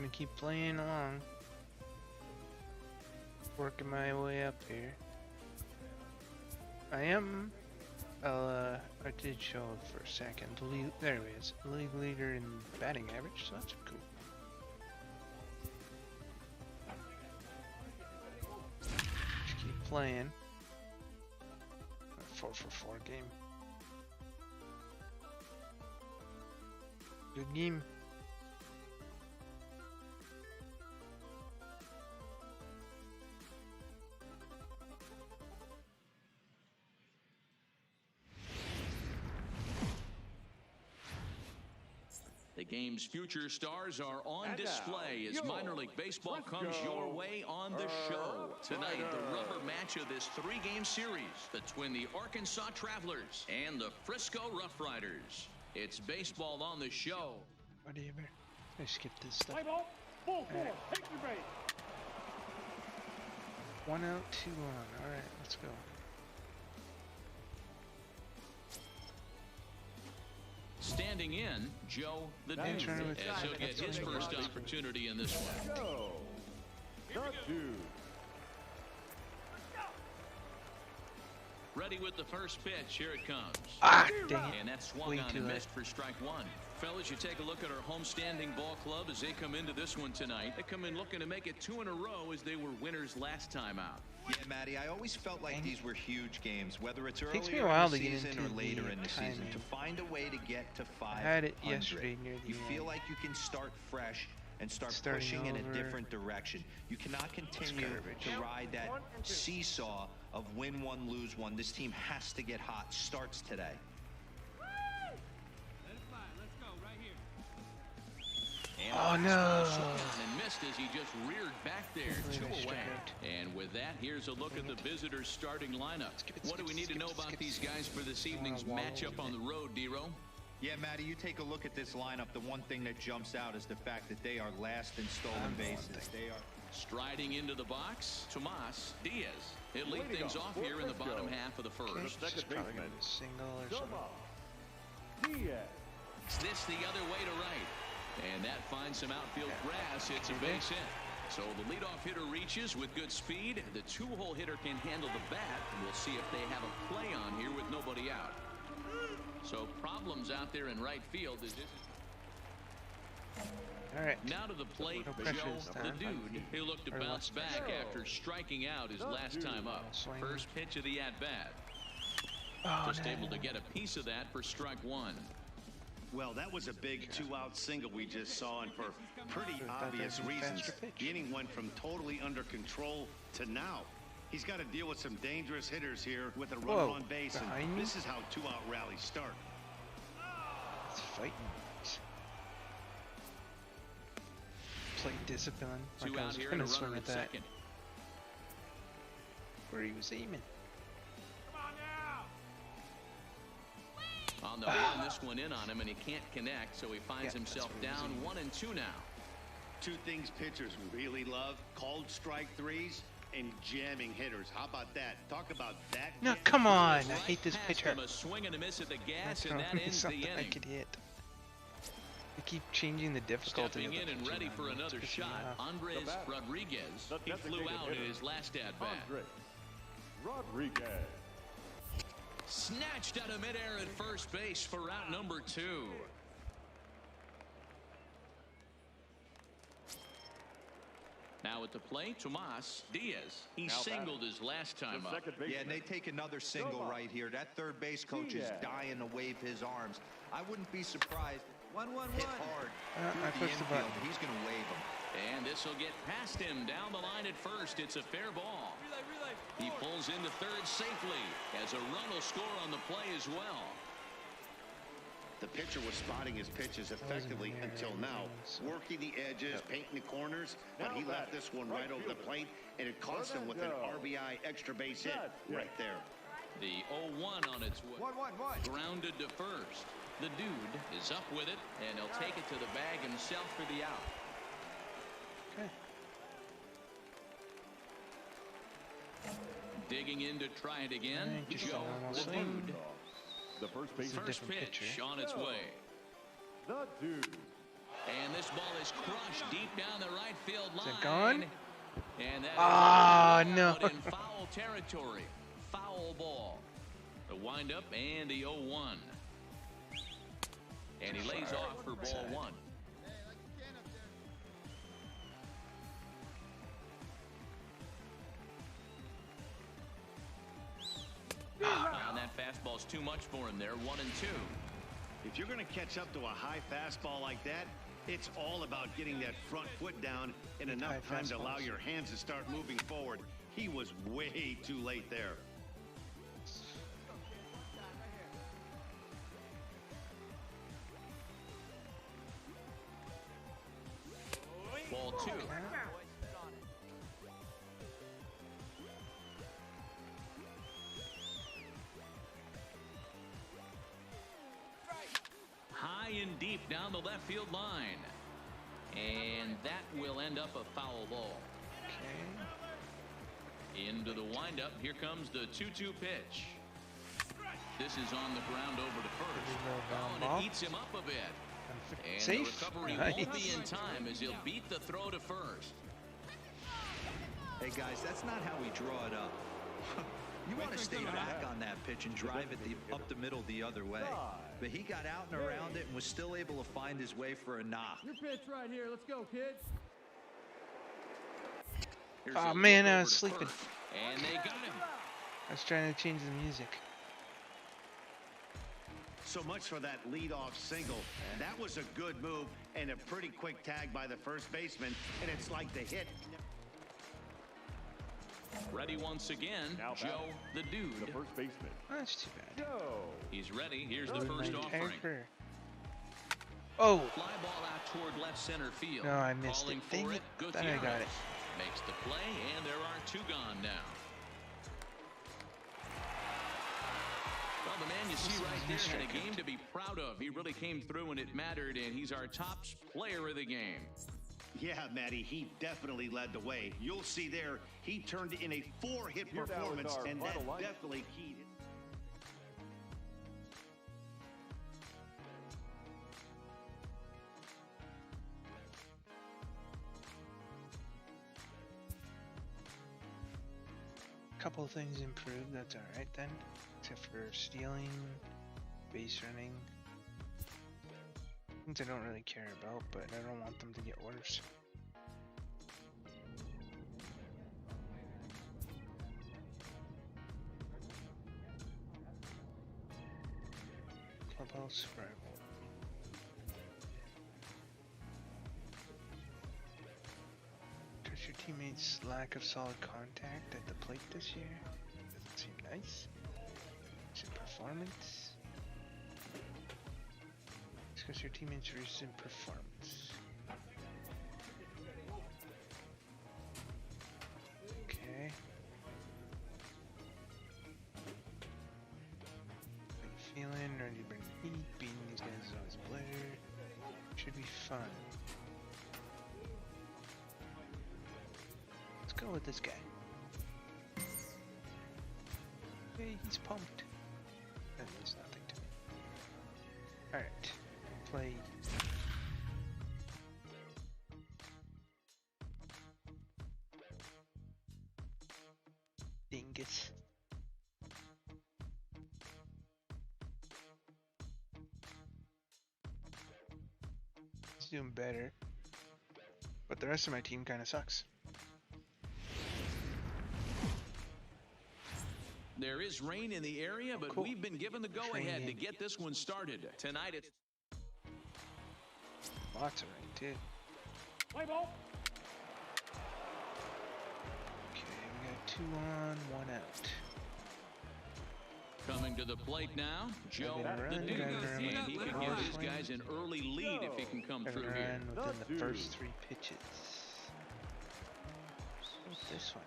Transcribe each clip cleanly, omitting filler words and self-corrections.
gonna keep playing along. Working my way up here. I did show up for a second. There he is. League leader in batting average, so that's cool. Just keep playing. A 4-for-4 game. Good game. The game's future stars are on display as minor league baseball comes your way on the show. Tonight, the rubber match of this 3-game series between the Arkansas Travelers and the Frisco Rough Riders. It's baseball on the show. Whatever. I skipped this stuff. Play ball. Full four. Take your base. 1 out, 2 on. Alright, let's go. Standing in, Joe the Dude, as he'll get his first opportunity in this one. Go. The Dude. Ready with the first pitch. Here it comes. Ah, dang it. And that's swung on and missed for strike one. Fellas, you take a look at our homestanding ball club as they come into this one tonight. They come in looking to make it 2 in a row as they were winners last time out. Yeah, Matty, I always felt like these were huge games, whether it's earlier Takes me a while in the to get season into or later the in the timing. season. To find a way to get to 500, I had it yesterday near the you feel end. like you can start fresh and start Starting pushing in a over. different direction. You cannot continue to ride that seesaw of win one, lose one. This team has to get hot. Starts today. Oh no! And missed as he just reared back there. 2 away. And with that, here's a look at the visitors' starting lineup. What do we need to know about these guys for this evening's matchup on the road, D-Row? Yeah, Matty, you take a look at this lineup. The one thing that jumps out is the fact that they are last in stolen bases. They are striding into the box, Tomas Diaz. He'll lead things off here in the bottom half of the first. Second baseman. Single or something. Diaz. This the other way to right. And that finds some outfield grass. It's a base hit. So the leadoff hitter reaches with good speed. The 2-hole hitter can handle the bat. We'll see if they have a play on here with nobody out. So problems out there in right field. All right. Now to the plate, No pressure Joe this the time. Dude. He'll look to bounce back after striking out his last time up. First pitch of the at-bat. Oh, Just able to get a piece of that for strike one. Well, that was a big 2-out single we just saw, and for pretty obvious reasons. The inning went from totally under control to now. He's got to deal with some dangerous hitters here with a runner on base, and this is how 2-out rallies start. It's fighting. Play discipline. 2 Like I out was here gonna and a swing runner at at that. second. Where he was aiming. On the run, this one in on him, and he can't connect, so he finds himself down 1 and 2 now. 2 things pitchers really love: called strike threes and jamming hitters. How about that? Talk about that. No, come on! I Right hate this past pitcher. him, a swing and a miss at the gas, That's and that probably ends the something I inning. could hit. They keep changing the difficulty. Stepping of in the and pitching ready on for me. It's another pissing me shot, off. Andres Rodriguez. He flew out in his last at-bat. Rodriguez. Snatched out of midair at first base for route number 2. Now at the plate, Tomas Diaz. He singled his last time up. Yeah, and they take another single right here. That third base coach is dying to wave his arms. I wouldn't be surprised. 1-1-1. Hit hard I through the pushed the infield. button. He's going to wave him. And this will get past him down the line at first. It's a fair ball. He pulls into third safely as a run will score on the play as well. The pitcher was spotting his pitches effectively until now, working the edges, painting the corners, but he left this one right over the plate, and it cost him with an RBI extra base hit right there. The 0-1 on its way. 1-1-1. Grounded to first. The Dude is up with it, and he'll take it to the bag himself for the out. Okay. Digging in to try it again. Just Joe a normal the swing. Dude. The first base. First pitch pitcher. on its way. The Dude. And this ball is crushed deep down the right field line. Is it gone? And that Ah, no. out in foul territory. Foul ball. The windup and the 0-1. And he lays off for ball one. And that fastball's too much for him there. 1-2. If you're going to catch up to a high fastball like that, it's all about getting that front foot down in enough time to allow your hands to start moving forward. He was way too late there. Ball 2. High and deep down the left field line. And that will end up a foul ball. Okay. Into the windup. Here comes the 2-2 pitch. This is on the ground over to first. Oh, and it eats him up a bit. And Safe. the recovery won't be in time as he'll beat the throw to first. Hey, guys, that's not how we draw it up. You want to stay back on that pitch and drive it up the middle the other way. But he got out and around it and was still able to find his way for a knock. Your pitch right here. Let's go, kids. Oh, man, I was sleeping. And they got him. I was trying to change the music. So much for that leadoff single. That was a good move and a pretty quick tag by the first baseman. And it's like the hit. Ready once again, Now Joe the Dude. The first baseman. Oh, that's too bad. Joe. He's ready. Here's the Doing first my offering. anchor. Oh, Fly ball out toward left center field. no, I missed Calling it. for Dang it. it. Thought Gutierrez I got it. makes the play, and there are 2 gone now. Well, the man you see right there in a game to be proud of. He really came through when it mattered, and he's our top player of the game. Yeah, Matty, he definitely led the way. You'll see there, he turned in a 4-hit performance, and that definitely keyed it. Couple of things improved. That's all right then, except for stealing, base running. Things I don't really care about, but I don't want them to get worse. Clubhouse survival. Your teammates' lack of solid contact at the plate this year doesn't seem nice. It's in performance. Discuss your teammates' recent performance. Okay. How you feeling? Ready to bring the heat? Beating these guys is always a pleasure. Should be fun. Go with this guy. Hey, he's pumped. That means nothing to me. Alright. Play. Dingus. He's doing better. But the rest of my team kind of sucks. There is rain in the area, but cool. We've been given the go-ahead to get this one started. Tonight it's lots of rain too. Play ball. Okay, we got 2 on, 1 out. coming to the plate now. Joe the run, Dude, run, and he can give his swing. guys an early lead if he can come through here. Run within the first 3 pitches. What's this one?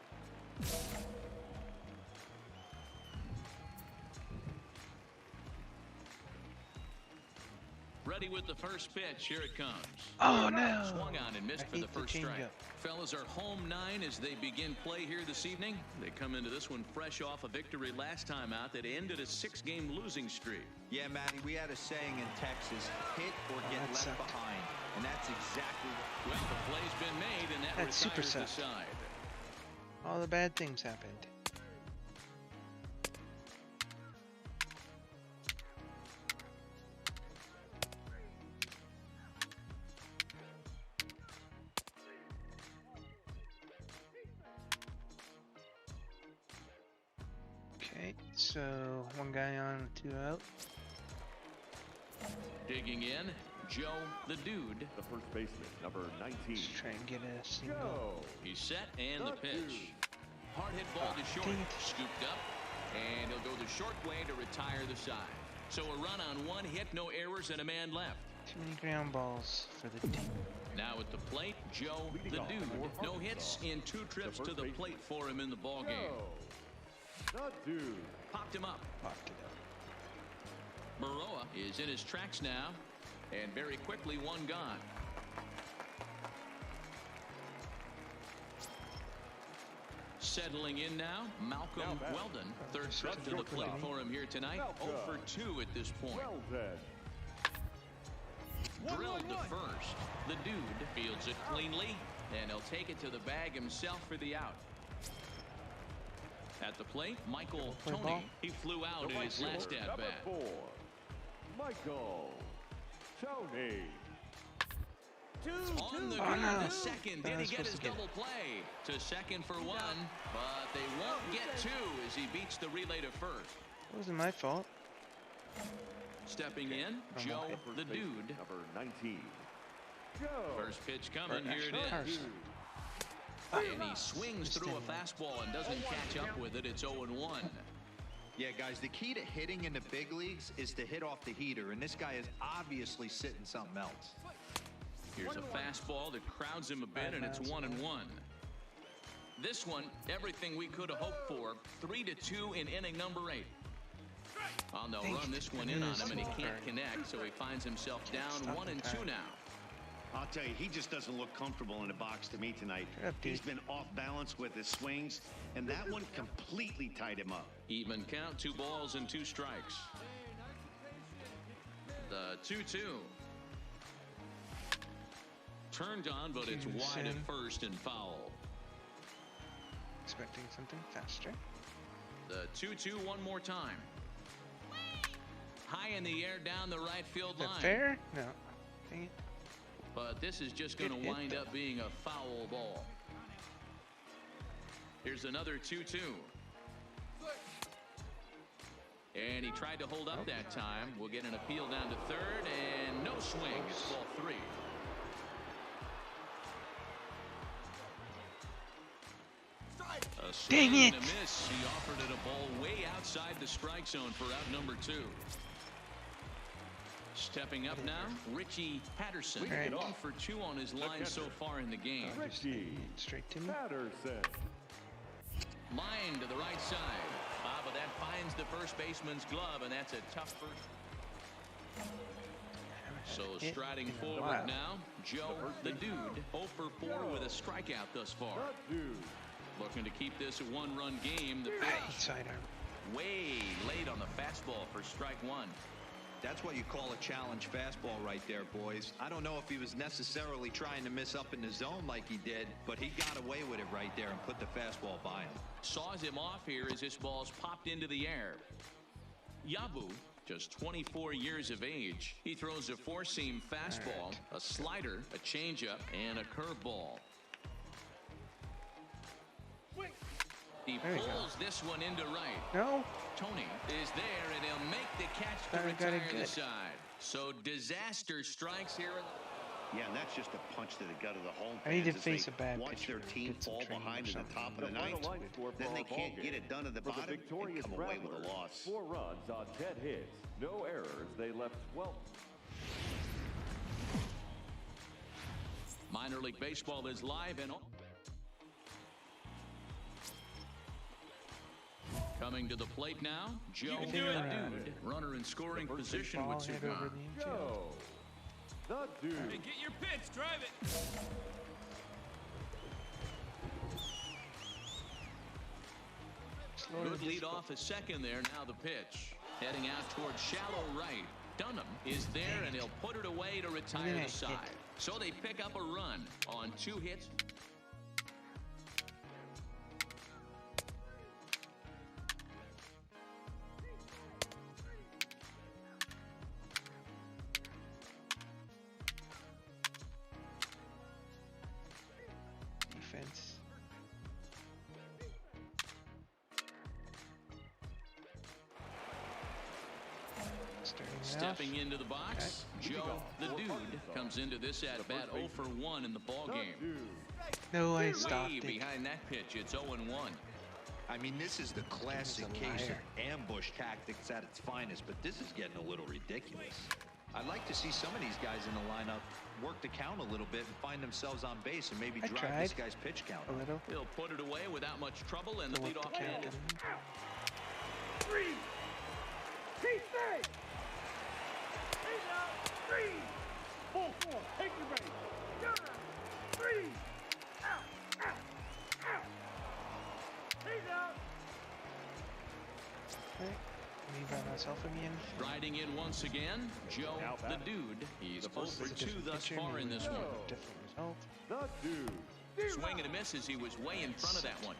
ready with the first pitch. Here it comes. Oh no! Swung on and missed for the first strike. changeup. Fellas are home 9 as they begin play here this evening. They come into this one fresh off a victory last time out that ended a 6-game losing streak. Yeah, Matty, we had a saying in Texas, hit or get left behind. And that's exactly what... Well, the play's been made, and that retires the side. All the bad things happened. Okay, so one guy on, 2 out. Digging in, Joe the Dude. The first baseman, number 19. Let's try and get a single. Joe. He's set, and the pitch. Hard hit ball to short. Dang it. Scooped up, and he'll go the short way to retire the side. So a run on 1 hit, no errors, and a man left. Too many ground balls for the team. Now at the plate, Joe the Dude. No hits in 2 trips to the plate for him in the ball game. The Dude. Popped him up. Popped it up. Baroa is in his tracks now, and very quickly 1 gone. Settling in now, Malcolm Weldon. 3rd trip to the plate for him here tonight. 0 for 2 at this point. Drilled to first. The Dude fields it cleanly, and he'll take it to the bag himself for the out. At the plate, Michael Tony. He flew out in his last at-bat. Michael Tony. On the ground to second. Did he get his double play? To second for 1, but they won't get 2 as he beats the relay to first. It wasn't my fault. Stepping in, Joe the Dude. Number 19. Joe. First pitch coming. Here it is. And he swings through a fastball and doesn't catch up with it. It's 0-1. Yeah, guys, the key to hitting in the big leagues is to hit off the heater, and this guy is obviously sitting something else. Here's a fastball that crowds him a bit, and it's 1-1. This one, everything we could have hoped for. 3-2 in inning number 8. Well, they'll run this one in on him, and he can't connect, so he finds himself down 1-2 now. I'll tell you, he just doesn't look comfortable in the box to me tonight. He's been off balance with his swings, and that one completely tied him up. Even count, 2 balls and 2 strikes. The 2-2. Turned on, but it's wide at first and foul. Expecting something faster. The 2-2 one more time. High in the air down the right field line. Fair? No. Dang it. But this is just going to wind up being a foul ball. Here's another 2-2. And he tried to hold up that time. We'll get an appeal down to 3rd, and no swing. It's ball 3. Dang it! A miss. He offered it a ball way outside the strike zone for out number 2. Stepping up now, Richie Patterson. Right. 1 for 2 on his line so far in the game. Richie Straight to me. Patterson. Line to the right side. But that finds the first baseman's glove, and that's a tough first. So striding forward now, Joe the Dude. 0 for 4 with a strikeout thus far. The Dude. Looking to keep this a 1-run game. The Right pitch side arm. way late on the fastball for strike 1. That's what you call a challenge fastball right there, boys. I don't know if he was necessarily trying to miss up in the zone like he did, but he got away with it right there and put the fastball by him. Saws him off here as this ball's popped into the air. Yabu, just 24 years of age. He throws a 4-seam fastball, a slider, a changeup, and a curveball. He pulls this one into right. No. Tony is there, and he'll make the catch to retire the side. So disaster strikes here. Yeah, and that's just a punch to the gut of the home fans. I need to as face they a bad watch pitcher their and team get some fall training behind or in the top of the The final ninth. line score for Then they our ball can't game. get it done at the For the bottom and victorious come away with a Rattlers, loss. 4 runs on 10 hits. No errors. They left 12. Minor League Baseball is live and on. Coming to the plate now, Joe the Dude. Runner in scoring position with 2 gone. Joe The dude. Hey, get your pitch. Drive it. Good lead off a second there. Now the pitch. Heading out towards shallow right. Dunham is there, and he'll put it away to retire the side. So they pick up a run on 2 hits. Defense. Stepping into the box, Joe, the dude, comes into this at-bat 0 for 1 in the ballgame. No, I stopped Way it. behind that pitch, it's 0-1. I mean, this is the classic case of ambush tactics at its finest, but this is getting a little ridiculous. I'd like to see some of these guys in the lineup work the count a little bit and find themselves on base and maybe drive this guy's pitch count. A little. He'll put it away without much trouble, and the leadoff man. 3. Keep safe. 3. 4. Take your base. 3. Out. He's out. Okay. Me by myself again. Riding in once again, Joe, the dude. He's 0 for 2 thus far in this one. Different result. The dude. Swing and a miss as he was way in front of that one.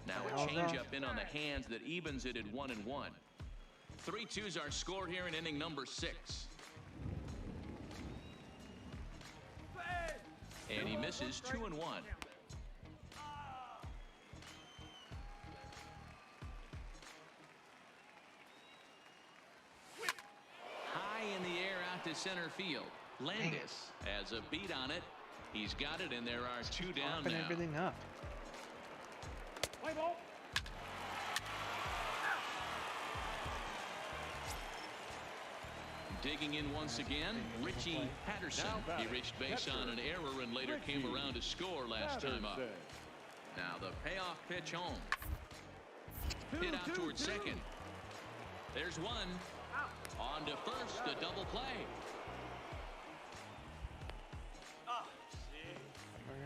Now a changeup in on the hands that evens it at 1-1. 3-2s are scored here in inning number 6. And he misses 2-1. High in the air out to center field. Landis has a beat on it. He's got it, and there are 2 down now. Everything up. Play ball. Digging in once again, Richie Patterson. He reached base on an error and later came around to score last time up. Now the payoff pitch home. Hit out towards second. There's one. On to first, a double play.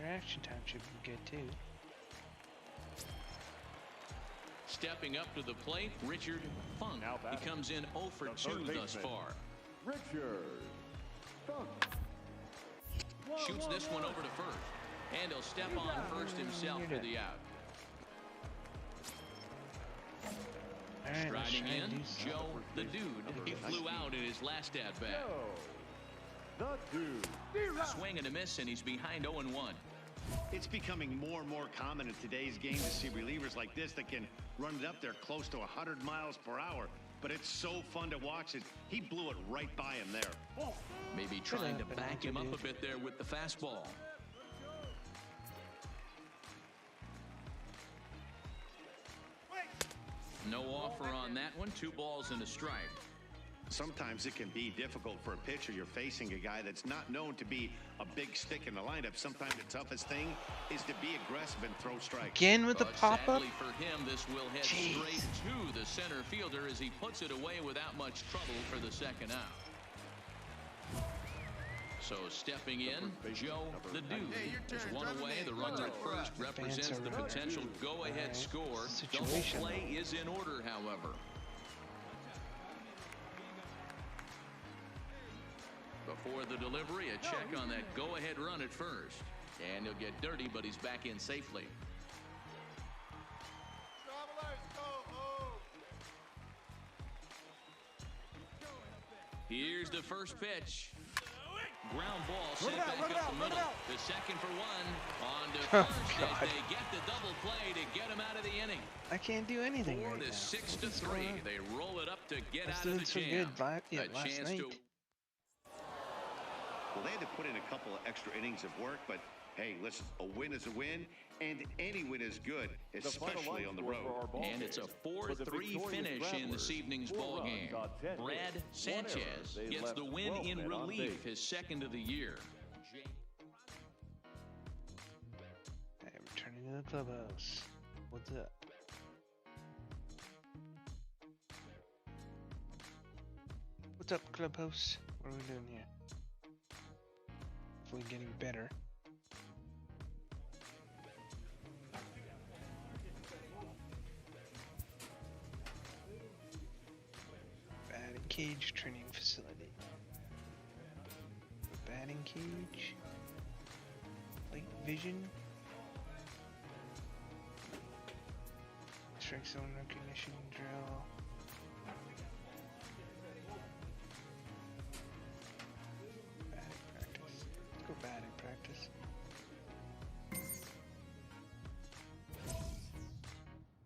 Reaction time should be good too. Stepping up to the plate, Richard Funk. He comes in 0 for 2 thus far. Richard Funk. Shoots this one over to first. And he'll step on first himself for the out. Striding in, Joe, the dude. He flew out in his last at-bat. The dude. Swing and a miss, and he's behind 0-1. It's becoming more and more common in today's game to see relievers like this that can run it up there close to 100 miles per hour. But it's so fun to watch it. He blew it right by him there. Maybe trying to back him up a bit there with the fastball. No offer on that one. 2 balls and a strike. Sometimes it can be difficult for a pitcher. You're facing a guy that's not known to be a big stick in the lineup. Sometimes the toughest thing is to be aggressive and throw strikes. Again with the pop-up? Sadly for him, this will head straight to the center fielder as he puts it away without much trouble for the second out. So stepping in, Joe, the dude. There's one away. The runner at first represents the potential go-ahead score. Double play is in order, however. Before the delivery, a check on that go-ahead run at first. And he'll get dirty, but he's back in safely. Here's the first pitch. Ground ball sent back up the middle. The second for 1. On to first as they get the double play to get him out of the inning. I can't do anything 4 right to now. 6 to 3. They roll it up to get I was out doing of the so jam. good A last chance night. to. Well, they had to put in a couple of extra innings of work, but hey, listen, a win is a win, and any win is good, especially on the road. And it's a 4-3 finish in this evening's ball game. Brad Sanchez gets the win in relief, his second of the year. Hey, returning to the clubhouse. What's up? What's up, Clubhouse? What are we doing here? Hopefully getting better. Batting cage training facility. Batting cage. Light vision. Strike zone recognition drill. Batting practice. Let's go batting practice.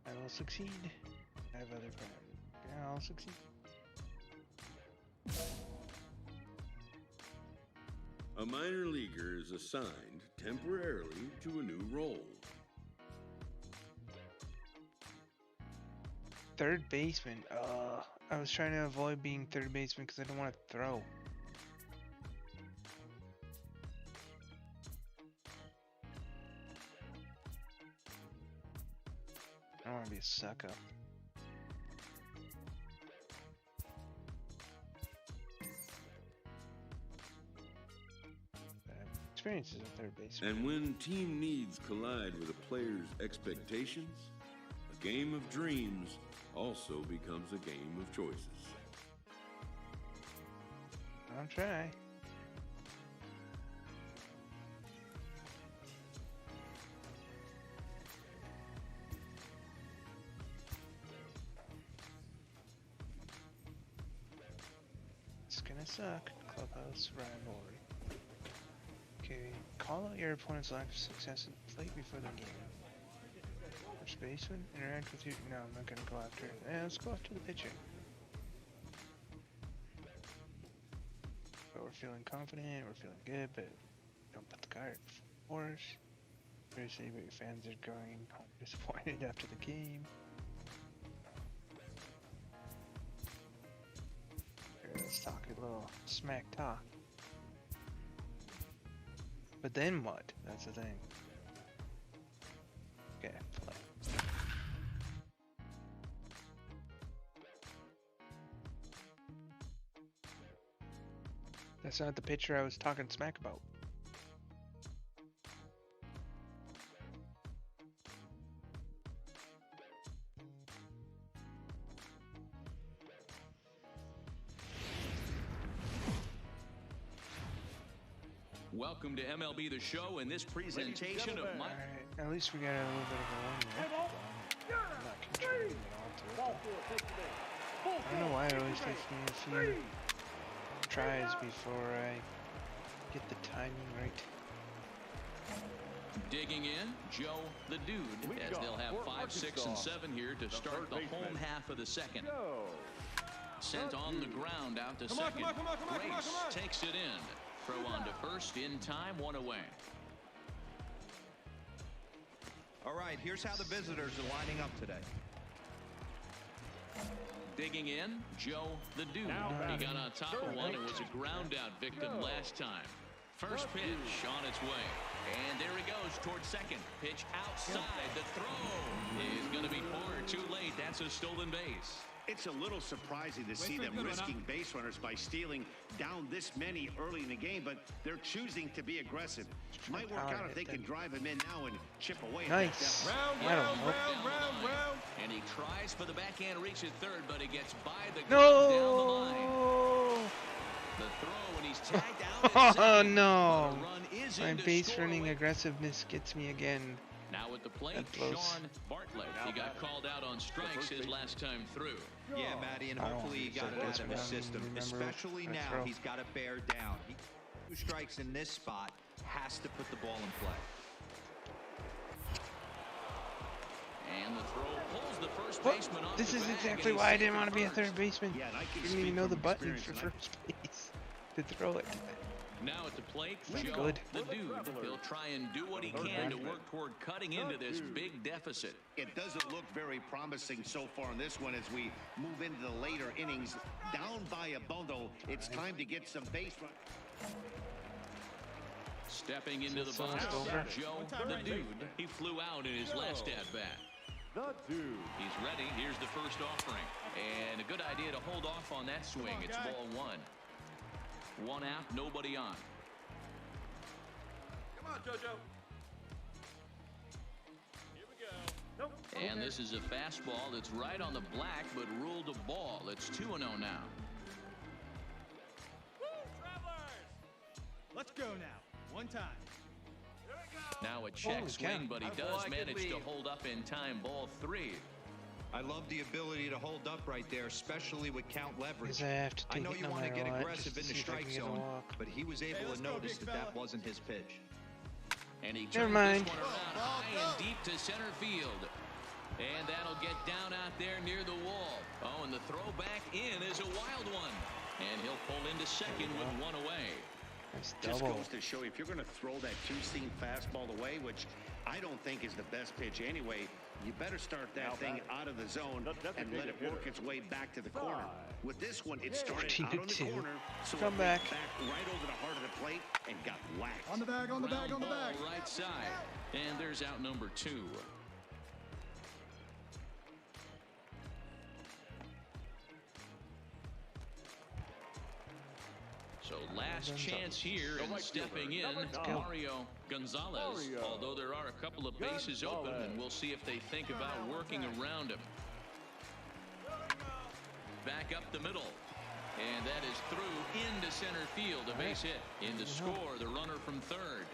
I will succeed. I have other plans. Yeah, I'll succeed. A minor leaguer is assigned temporarily to a new role. Third baseman. I was trying to avoid being third baseman because I don't want to throw. I don't want to be a sucker. Experiences at third baseman. And when team needs collide with a player's expectations, a game of dreams also becomes a game of choices. I'll try. It's gonna suck. Clubhouse rivalry. Okay, call out your opponent's lack of success at the plate before the game. First baseman, interact with you. No, I'm not gonna go after. Let's go after the pitcher. But we're feeling confident, we're feeling good, but don't put the cart before us. Seriously, but your fans are going home disappointed after the game. Here, let's talk a little smack talk. But then what? That's the thing. Okay, play. That's not the pitcher I was talking smack about. Welcome to MLB The Show and this presentation of my... Alright, at least we got a little bit of a win there. I'm not contributing at all to it. I don't know why it always takes me a few tries before I get the timing right. Digging in, Joe the Dude, as they'll have 5, 6, and 7 here to start the home half of the second. Sent on the ground out to second. Grace takes it in. Throw on to first in time, 1 away. All right, here's how the visitors are lining up today. Digging in, Joe the Dude. He got on top of one and was a ground out victim last time. First pitch on its way. And there he goes towards second. Pitch outside. The throw is going to be far too late. That's a stolen base. It's a little surprising to see them risking base runners by stealing down this many early in the game, but they're choosing to be aggressive. Might work out if they can drive him in now and chip away. Nice. Round. And he tries for the backhand reach at third, but he gets by the No! down the line. The throw, and he's tagged out at Oh second. no! The run is My into base scoring. running aggressiveness gets me again. Now at the plate, That close. Sean Bartlett. He got called out on strikes his last time through. Yeah, Matty, and I don't hopefully he got think it out that's of what his I system. remember. Especially I now, throw. he's got to bear down. He 2 strikes in this spot, has to put the ball in play. And the throw pulls the first What? baseman off This the is bag, exactly and why I he's didn't safe want to be a for third first. baseman. Yeah, and I can Didn't speak even know from the button for experience, and first base to throw it. Now at the plate, That's Joe good. the Dude. He'll try and do what he can to work toward cutting into this big deficit. It doesn't look very promising so far in this one as we move into the later innings. Down by a bundle, it's time to get some base run. Stepping into the So box, it's over. Joe the Dude. He flew out in his last at-bat. The Dude. He's ready. Here's the first offering. And a good idea to hold off on that swing. It's ball one. One out, nobody on. Come on, JoJo. Here we go. Nope. And this is a fastball that's right on the black, but ruled a ball. It's 2-0 now. Woo, Travelers! Let's go now. One time. Here we go. Now a check Holy swing, cow. but he I does like it, manage to leave. hold up in time. Ball 3. I love the ability to hold up right there, especially with count leverage. Because I have to I take know it you no want to matter get what, aggressive just in to the see if I strike can get a zone, walk. but he was able let's to go, notice big that fella. that wasn't his pitch. And he Never turns mind. this one around high and deep to center field. And that'll get down out there near the wall. Oh, and the throw back in is a wild one. And he'll pull into second with one away. That's Just double. goes to show you, if you're going to throw that two-seam fastball away, which I don't think is the best pitch anyway, you better start that thing out of the zone and let it work its way back to the corner. With this one, it started Keep out it on the two. corner, so Come it back. went back right over the heart of the plate and got whacked. On the bag, on the bag, on Ground the bag. ball right side. And there's out number 2. So last chance here, and stepping in, Mario Gonzalez. Although there are a couple of bases open, and we'll see if they think about working around him. Back up the middle. And that is through into center field. A base hit. In to score, the runner from third.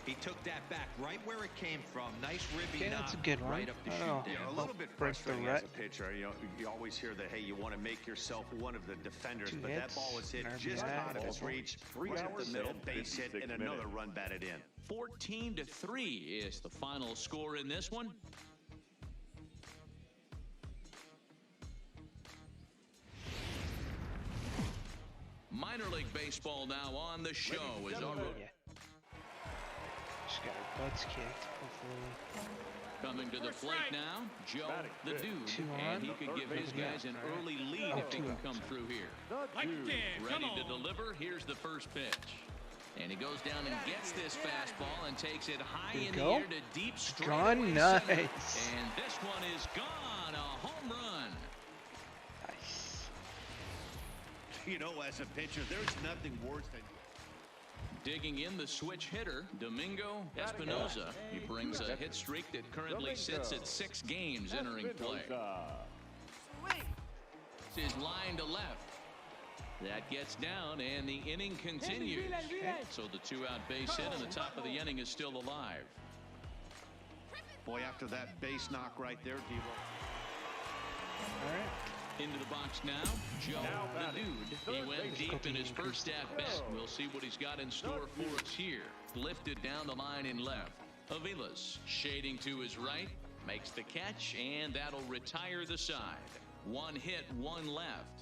He took that back right where it came from. Nice ribby Okay, that's a knock good one. right up the I chute don't know. there. A little bit Break the frustrating rut. as a pitcher. You always hear that, hey, you want to make yourself one of the defenders, Two but that hits, ball was hit an just RBI. out of his reach, right up the middle, base hit, and another run batted in. 14-3 is the final score in this one. Minor League Baseball now on the show is our Yeah. Just got our butts kicked, hopefully. coming to the plate now, Joe the Dude, Two and on. he could give his guys an early lead if he can come through here. Like a kid. Come Ready to on. deliver. Here's the first pitch. And he goes down and gets this fastball and takes it high There you in go. the air to deep straightaway Gone, center. nice. And this one is gone. A home run. Nice. You know, as a pitcher, there's nothing worse than... Digging in the switch hitter, Domingo Espinosa. He brings a hit streak that currently sits at 6 games entering play. His line to left. That gets down, and the inning continues. So the 2-out base hit, and the top of the inning is still alive. Boy, after that base knock right there, Devo. All right. Into the box now, Joe the Dude. He went deep in his first at bat. We'll see what he's got in store for us here. Lifted down the line in left. Avilas shading to his right. Makes the catch, and that'll retire the side. One hit, one left.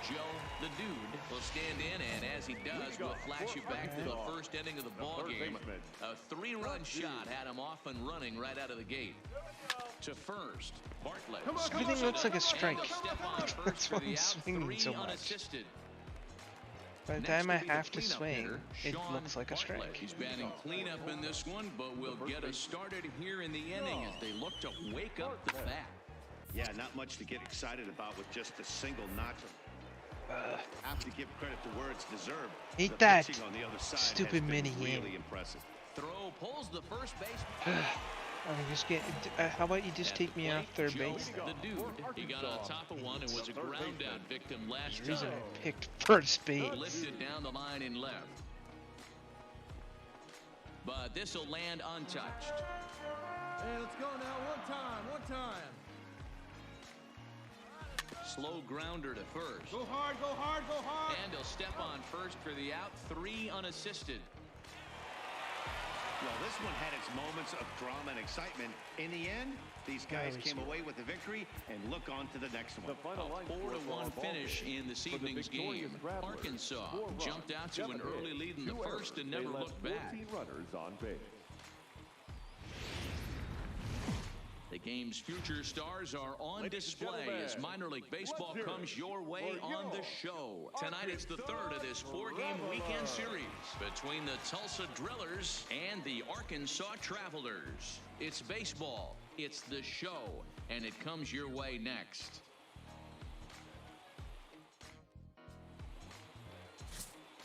Joe the Dude will stand in, and as he does, we'll flash you back to the first inning of the ball game. A 3-run shot had him off and running right out of the gate. To first, Bartlett. Everything looks like a strike. And he'll step on first That's for why the I'm out, swinging 3 so much. unassisted. By the Next time I will be the have to cleanup swing, hitter, it Sean looks like a Bartlett. strike. He's batting cleanup in this one, but we'll get us started here in the inning as they look to wake up the bat. Yeah, not much to get excited about with just a single notch. Have to give credit to where it's deserved. Eat The that pitching on the other side stupid has been mini game. really impressive. Throw pulls the first base. Just get. How about you just At take the me off plate, third Joe base? the Dude. He got on top of one and was a ground out victim last The reason time. I picked first base. Lifted down the line in left. But this will land untouched. Hey, let's go now. One time. Slow grounder to first. Go hard, go hard, go hard. And he'll step on first for the out, 3 unassisted. Well, this one had its moments of drama and excitement. In the end, these guys came away with the victory, and look on to the next one. A 4-1 finish in this evening's game. Arkansas jumped out to an early lead in the first and never looked back. 14 runners on base. The game's future stars are on display as minor league baseball comes your way on the show. Tonight it's the third of this 4-game weekend series between the Tulsa Drillers and the Arkansas Travelers. It's baseball It's The Show, and it comes your way next.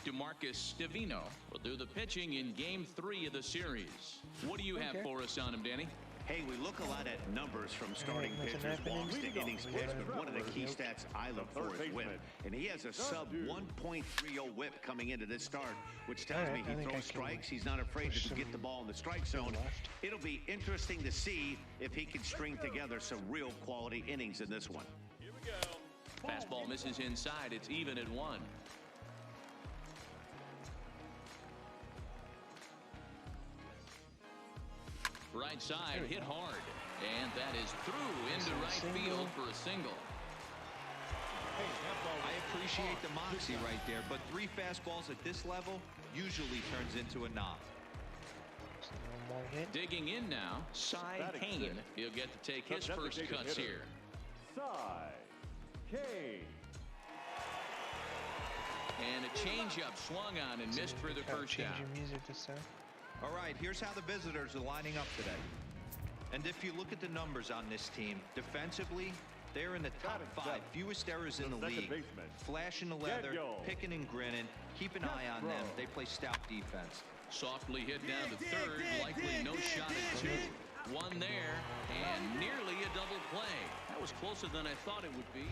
DeMarcus Stevino will do the pitching in Game 3 of the series. What do you have for us on him, Danny? Hey, we look a lot at numbers from starting pitchers, walks to innings pitched, but one of the key stats I look for is whip. And he has a sub 1.30 whip coming into this start, which tells me he throws strikes. He's not afraid to get the ball in the strike zone. It'll be interesting to see if he can string together some real quality innings in this one. Here we go. Fastball misses inside. It's even at 1. Right side hit hard, and that is through into right field for a single. I appreciate the moxie right there, but 3 fastballs at this level usually turns into a knock. One more hit. Digging in now, Cy Kane. He'll get to take his first cuts here. Cy Kane. And a changeup swung on and missed for the first Change down. your music this time. All right, here's how the visitors are lining up today. And if you look at the numbers on this team, defensively, they're in the top 5, fewest errors in the league. Flashing the leather, picking and grinning, keep an eye on them. They play stout defense. Softly hit down to third, likely no shot at 2. One there, and nearly a double play. That was closer than I thought it would be.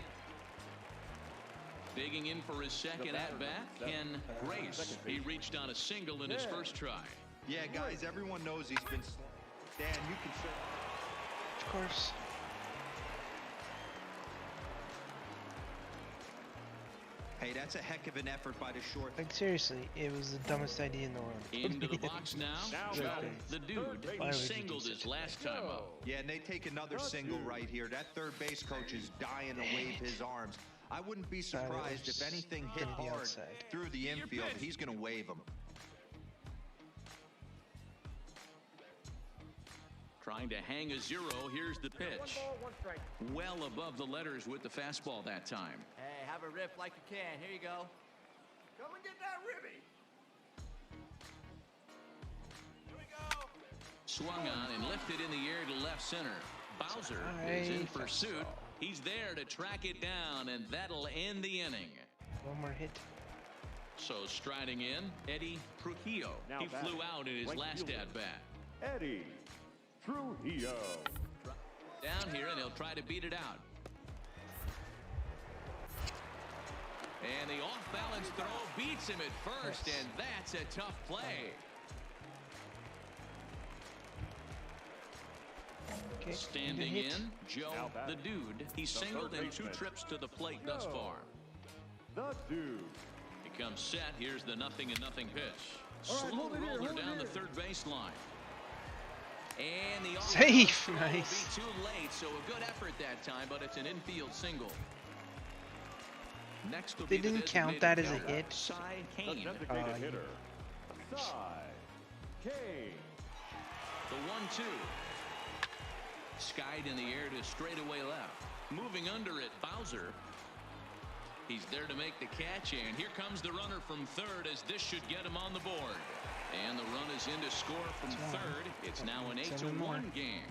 Digging in for his second at-bat, Ken Grace. He reached on a single in his first try. Yeah, guys, everyone knows he's been slow. Dan, you can say. Of course. Hey, that's a heck of an effort by the short. Like, seriously, it was the dumbest idea in the world. Into the box now, Joe, the dude. He singled his last time up. Yeah, and they take another single right here. That third base coach is dying to wave his arms. I wouldn't be surprised if anything hit hard through the infield. He's going to wave him. Trying to hang a 0. Here's the pitch. Well above the letters with the fastball that time. Hey, have a riff like you can. Here you go. Come and get that ribby. Here we go. Swung on and lifted in the air to left center. Bowser is in pursuit. He's there to track it down, and that'll end the inning. One more hit. So striding in, Eddie Trujillo. He flew out in his last at-bat. Eddie Trujillo. Down here, and he'll try to beat it out. And the off-balance throw beats him at first, and that's a tough play. Okay. Standing in, Joe, the dude. He's singled in 2 trips to the plate thus far. The dude. He comes set. Here's the 0-0 pitch. Slow roller down the third baseline. And the safe, nice. Be too late, so a good effort that time, but it's an infield single. Next will They be the didn't count that as a hit. Cy Kane. Designated hitter. Cy Kane. The 1-2. Skied in the air to straightaway left. Moving under it, Bowser. He's there to make the catch, and here comes the runner from third as this should get him on the board. And the run is in to score from third. It's now an 8-1 game.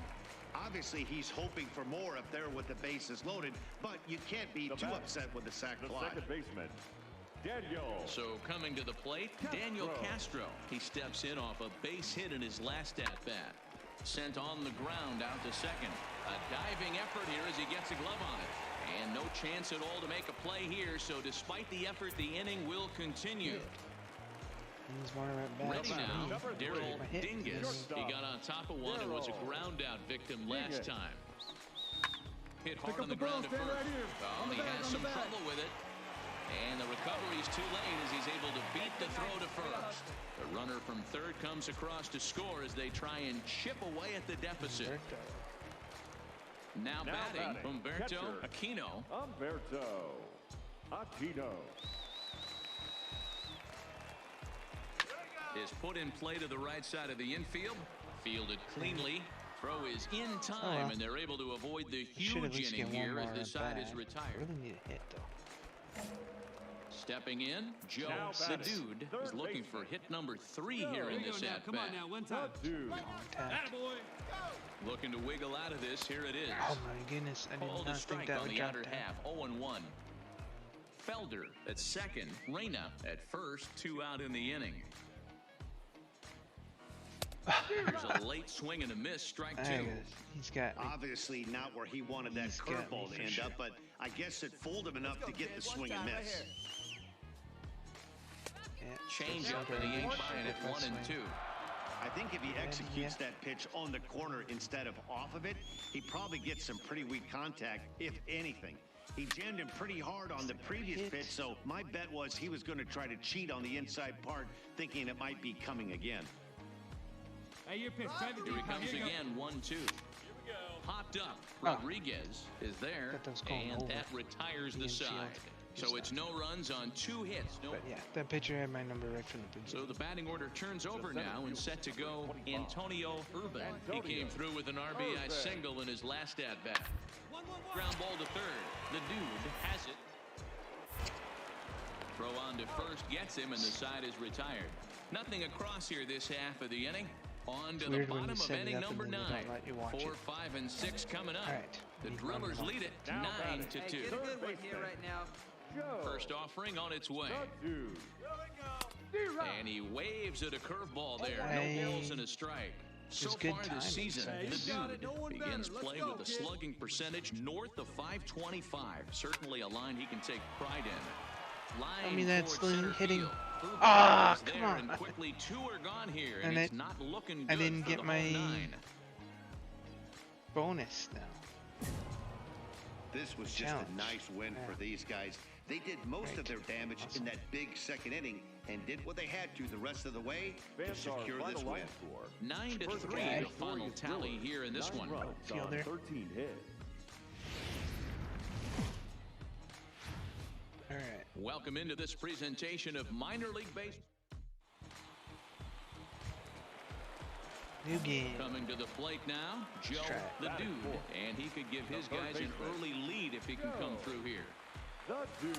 Obviously, he's hoping for more up there with the bases loaded, but you can't be too upset with the sac fly. The second baseman, Daniel. So coming to the plate, Daniel Castro. He steps in off a base hit in his last at-bat. Sent on the ground out to second. A diving effort here as he gets a glove on it. And no chance at all to make a play here, so despite the effort, the inning will continue. Ready now, Daryl Dingus. He got on top of one and was a ground out victim last time. Hit hard on the ground to first. Oh, he has some trouble with it. And the recovery is too late as he's able to beat the throw to first. The runner from third comes across to score as they try and chip away at the deficit. Now batting, Humberto Aquino. Humberto Aquino. Is put in play to the right side of the infield. Fielded cleanly. Throw is in time, and they're able to avoid the huge inning here as this side is retired. Really need a hit, though. Stepping in, Joe, the dude, is looking for hit number 3 here in this at-bat. Come on now, one time. Dude. Contact. Attaboy. Go. Looking to wiggle out of this. Here it is. Oh my goodness, I did Called a not think strike that on would the drop outer down. half. 0-1. Felder at second. Reyna at first. 2 out in the inning. There's a late swing and a miss. Strike 2. He's got me. Obviously not where he wanted that He's got curveball me to for end sure. up, but I guess it fooled him enough to get the swing and miss. Yeah, Change so up and he ain't buying it. good 1 and 2. I think if he executes that pitch on the corner instead of off of it, he probably gets some pretty weak contact, if anything. He jammed him pretty hard on the previous pitch, so my bet was he was going to try to cheat on the inside part, thinking it might be coming again. Hey, your pitch. Drive it Here he deep. comes Here you go. again. 1-2. Popped up. Rodriguez is there, Thought that was going and over that retires the infield. side. So it's no runs on 2 hits. No. But yeah, that pitcher had my number right from the beginning. So the batting order turns over now and set to go Antonio Urban. He came through with an RBI single in his last at-bat. Ground ball to third. The dude has it. Throw on to first gets him, and the side is retired. Nothing across here this half of the inning. On to the bottom of inning number 9. 4, 5, and 6 coming up. Right. The Drillers lead it 9-2. Hey, get a good one here right now. First offering on its way. And he waves at a curveball there. No balls and a strike. So good far this timing, season, so- the dude begins play with a slugging percentage north of 525. Certainly a line he can take pride in. I mean, that's Line toward hitting. center field. Urban Ah, is come there, on. and quickly 2 are gone here, and And it's it- not looking good I didn't for get the my home 9. bonus now. This was just Challenge. a nice win for these guys. They did most of their damage in that big second inning and did what they had to the rest of the way to secure this win. 9-3 the final tally here in this one. Fielder. 13 hits. All right. Welcome into this presentation of minor league baseball. New game. Coming to the plate now, Joe try it. the dude, and he could give his guys an early lead if he can come through here.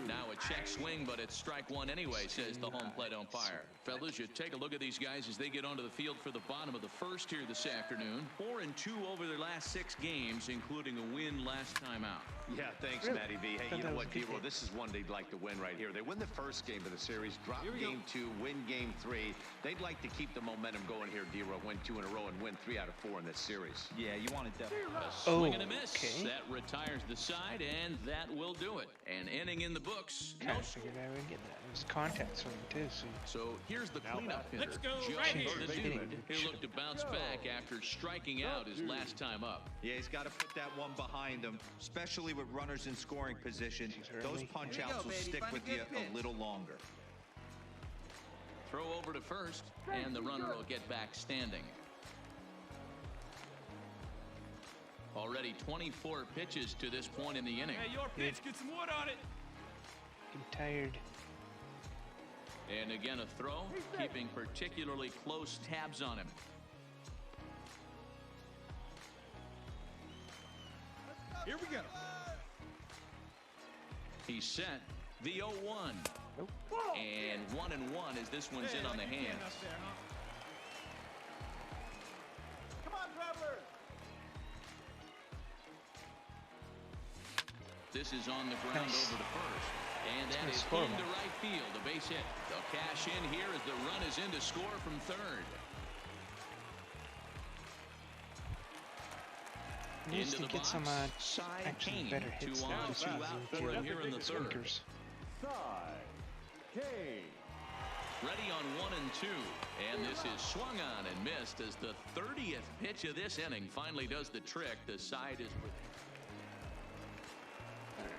Now a check swing, but it's strike 1 anyway, says the home plate umpire. Fellas, you take a look at these guys as they get onto the field for the bottom of the first here this afternoon. 4-2 over their last 6 games, including a win last time out. Yeah, thanks, Really? Matty V. Hey, Thought you that know was what, a good D-Roll? hit. This is one they'd like to win right here. They win the first game of the series, drop game 2, win game 3. They'd like to keep the momentum going here, D-Roll. Win 2 in a row and win 3 out of 4 in this series. Yeah, you want to definitely. A swing and a miss. Okay. That retires the side, and that will do it. An inning in the books. No Kind of figured I would get that. It was contact swing too, so So here's the cleanup hitter. Let's go Joe right here. the Hitting. dude. He'll look to bounce back after striking out his last time up. Yeah, he's got to put that one behind him, especially with runners in scoring position. Those punch Here you outs go, will baby. stick Find a with you good pitch. a little longer. Throw over to first, and the runner will get back standing. Already 24 pitches to this point in the inning. Hey, your pitch. Get some wood on it. I'm tired. And again, a throw, keeping particularly close tabs on him. Here we go. He's set. The 0-1. And 1-1 as this one's in on the hands. Come on, traveler. This is on the ground Nice. over to first. And that gonna is score into one. right field. A base hit. They'll cash in here as the run is in to score from third. Needs Into to the get some box. Side actually Kane. better hits 2 now. on, Just 2 using out for him here in the third. sinkers. Ready on 1 and 2. And this is swung on and missed as the 30th pitch of this inning finally does the trick. The side is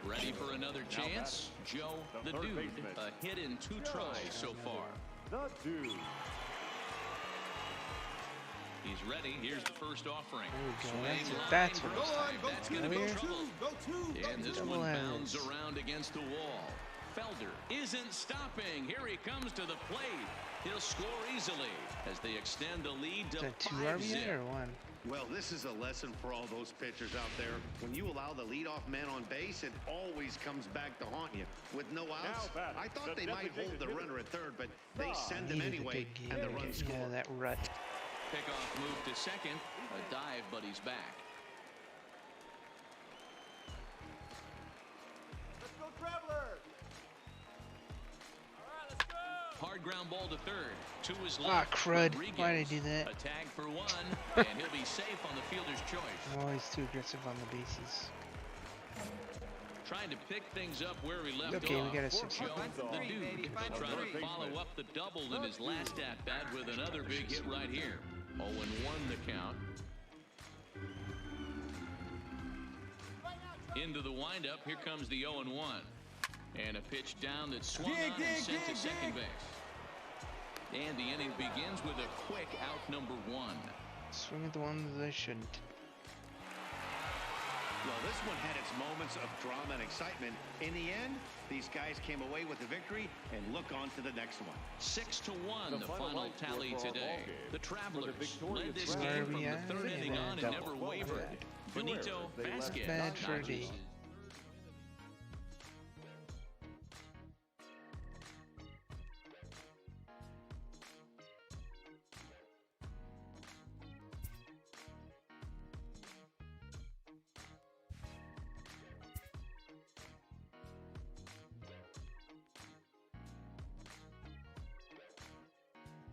ready for another chance. Joe the dude. A hit in 2 tries so far. The dude. He's ready. Here's the first offering. There we go. Swing That's line what first it's time. Go That's two, going to go be two, trouble. go two. And this Double one headers. bounds around against the wall. Felder isn't stopping. Here he comes to the plate. He'll score easily as they extend the lead Is to that 2 5-0. RBI or 1? Well, this is a lesson for all those pitchers out there. When you allow the leadoff man on base, it always comes back to haunt you. With no outs, Now back, I thought the they might hold designated the hitter. runner at third, but they send him Needed a anyway, good game and the to run get score. out of that rut. Pickoff move to second. A dive, but he's back. Let's go, Travelers! All right, let's go! Hard ground ball to third. To his left. Ah, crud. Rodriguez. Why did I do that? A tag for one, and he'll be safe on the fielder's choice. I'm always too aggressive on the bases. Trying to pick things up where he left Okay, off. we got a 6. Joe, the dude, will try to follow up the double in his last at-bat with another big hit right here. 0-1 the count. Into the windup, here comes the 0-1. And a pitch down that swung on and sent to second base. And the inning begins with a quick out number 1. Swing at the one that I shouldn't. Well, this one had its moments of drama and excitement. In the end, these guys came away with the victory and look on to the next one. 6-1, the final tally today. The Travelers led this game from the third inning on and never wavered. Benito Vasquez. Bad for D.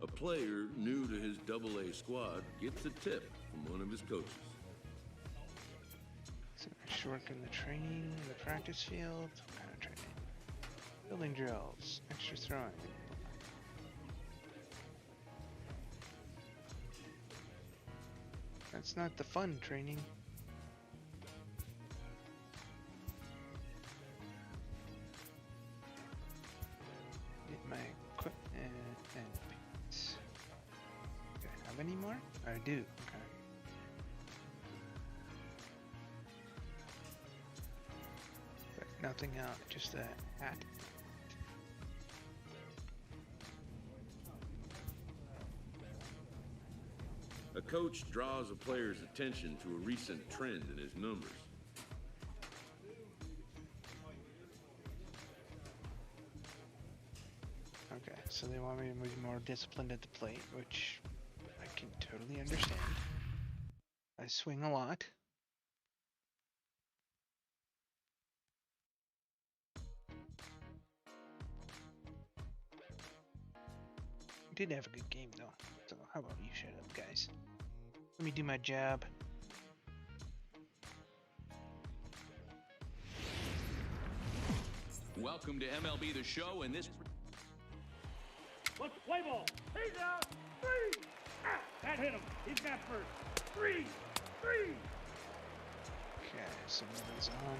A player new to his AA squad gets a tip from one of his coaches. So extra work in the training, the practice field. What kind of training? Building drills, extra throwing. That's not the fun training. Get my equipment and paints. Do I have any more? I do. Okay. But nothing out, just a hat. A coach draws a player's attention to a recent trend in his numbers. Okay, so they want me to be more disciplined at the plate, which I can totally understand. I swing a lot. Did have a good game though, so how about you shut up, guys? Let me do my job. Welcome to MLB The Show, and this... Let's play ball. He's out. 3. Ah, that hit him. He's got first. 3. Okay, so that is on.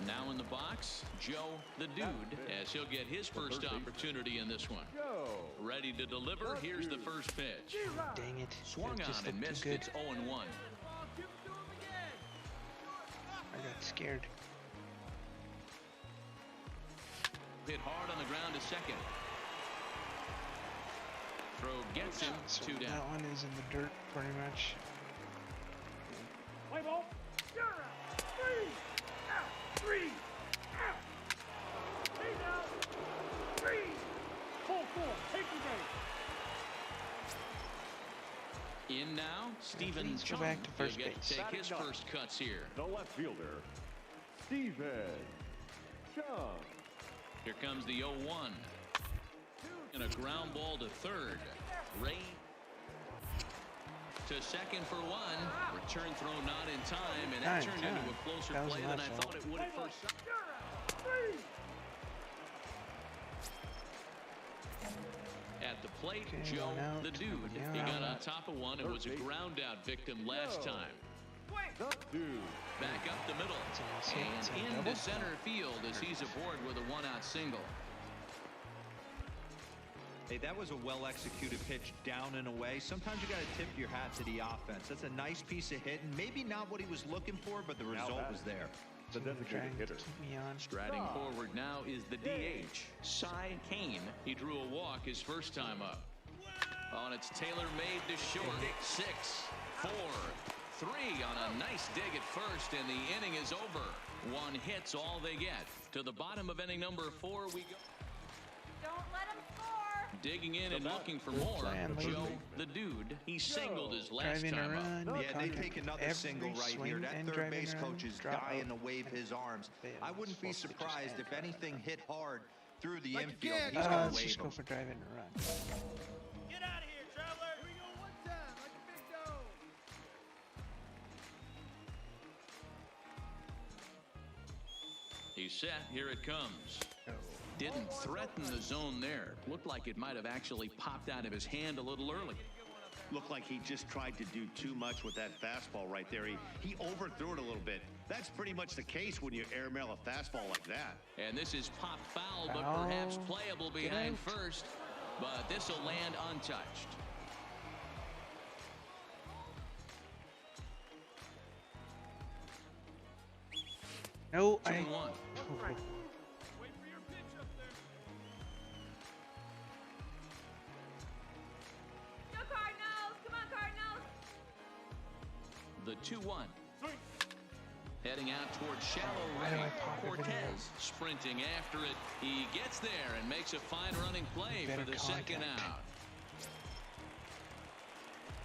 Now in the box, Joe the Dude, as he'll get his first opportunity in this one. Ready to deliver, here's the first pitch. Dang it. Swung That just on and looked missed, too good. it's 0-1. I got scared. Hit hard on the ground to second. Throw gets him, So 2 down. that one is in the dirt pretty much. Play ball. You're out. 3. Out. 3. Out. He's out. 3. Full 4. Take the game. In now, Steven Please go Chung. back to first He'll get base. to take his first cuts here. The left fielder, Steven Chung. Here comes the 0-1. And a ground ball to third. Ray to second for 1. Return throw not in time, and that turned into a closer play than I thought it would at first. At the plate, Okay, Joe out. the Dude. Yeah. He got on top of one and was a ground out victim last time. The dude. Back up the middle and into center field as he's aboard with a 1-out single. Hey, that was a well-executed pitch down and away. Sometimes you got to tip your hat to the offense. That's a nice piece of hitting. Maybe not what he was looking for, but the result was there. The designated hitter. Keep me on. Striding forward now is the DH, Cy Kane. He drew a walk his first time up. On it's tailor-made to short. 6, 4, 3 on a nice dig at first, and the inning is over. 1 hit's all they get. To the bottom of inning number 4 we go. Don't let him score. Digging in and looking for more. Joe, the dude, he singled his last time up. Yeah, they take another single right here. That third base coach is dying to wave his arms. I wouldn't be surprised if anything hit hard through the infield. He's going to let's wave just go him. for driving and run. Get out of here, traveler. Here we go one time, like a big dog. He's set. Here it comes. Didn't threaten the zone there. Looked like it might have actually popped out of his hand a little early. Looked like he just tried to do too much with that fastball right there. He overthrew it a little bit. That's pretty much the case when you airmail a fastball like that. And this is pop foul, but perhaps playable behind first. But this will land untouched. No, 2-1. Wait for your pitch up there. Go Cardinals! Come on, Cardinals! The 2-1. Heading out towards shallow right. Cortez sprinting after it. He gets there and makes a fine running play for the second out.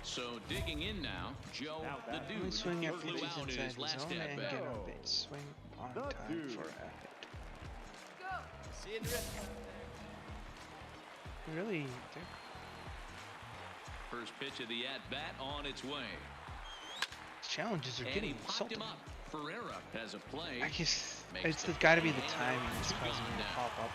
So digging in now, Joe, the dude, flew out in his last at bat. Swing on time for a hit. Go! See you in the wrist. Really? First pitch of the at-bat on its way. Challenges are And getting he popped insulting. him up. Ferreira has a play. I guess it's got to be the timing that's causing me to pop up.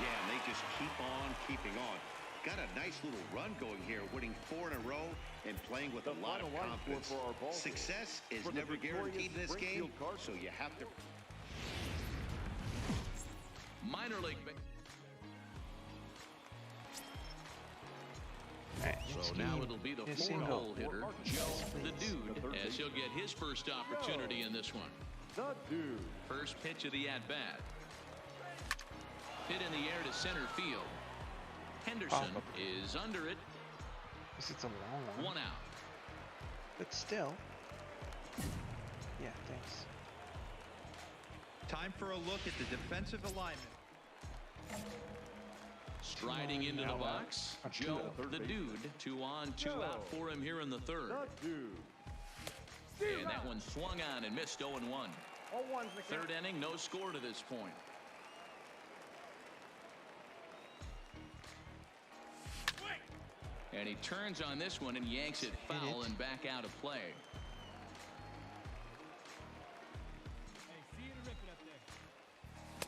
Yeah, and they just keep on keeping on. Got a nice little run going here, winning 4 in a row and playing with a lot of confidence. Success is never guaranteed in this game, so you have to. Minor league. So now it'll be the 4-hole hitter, Joe, the dude, as he'll get his first opportunity in this one. The dude. First pitch of the at-bat. Hit in the air to center field. Henderson is under it. This is a long one. 1 out. But still. Yeah, thanks. Time for a look at the defensive alignment. Striding into the box, Joe, the dude. 2 on, 2 out for him here in the third. And that one swung on and missed 0-1. Third inning, no score to this point. And he turns on this one and yanks it foul and back out of play.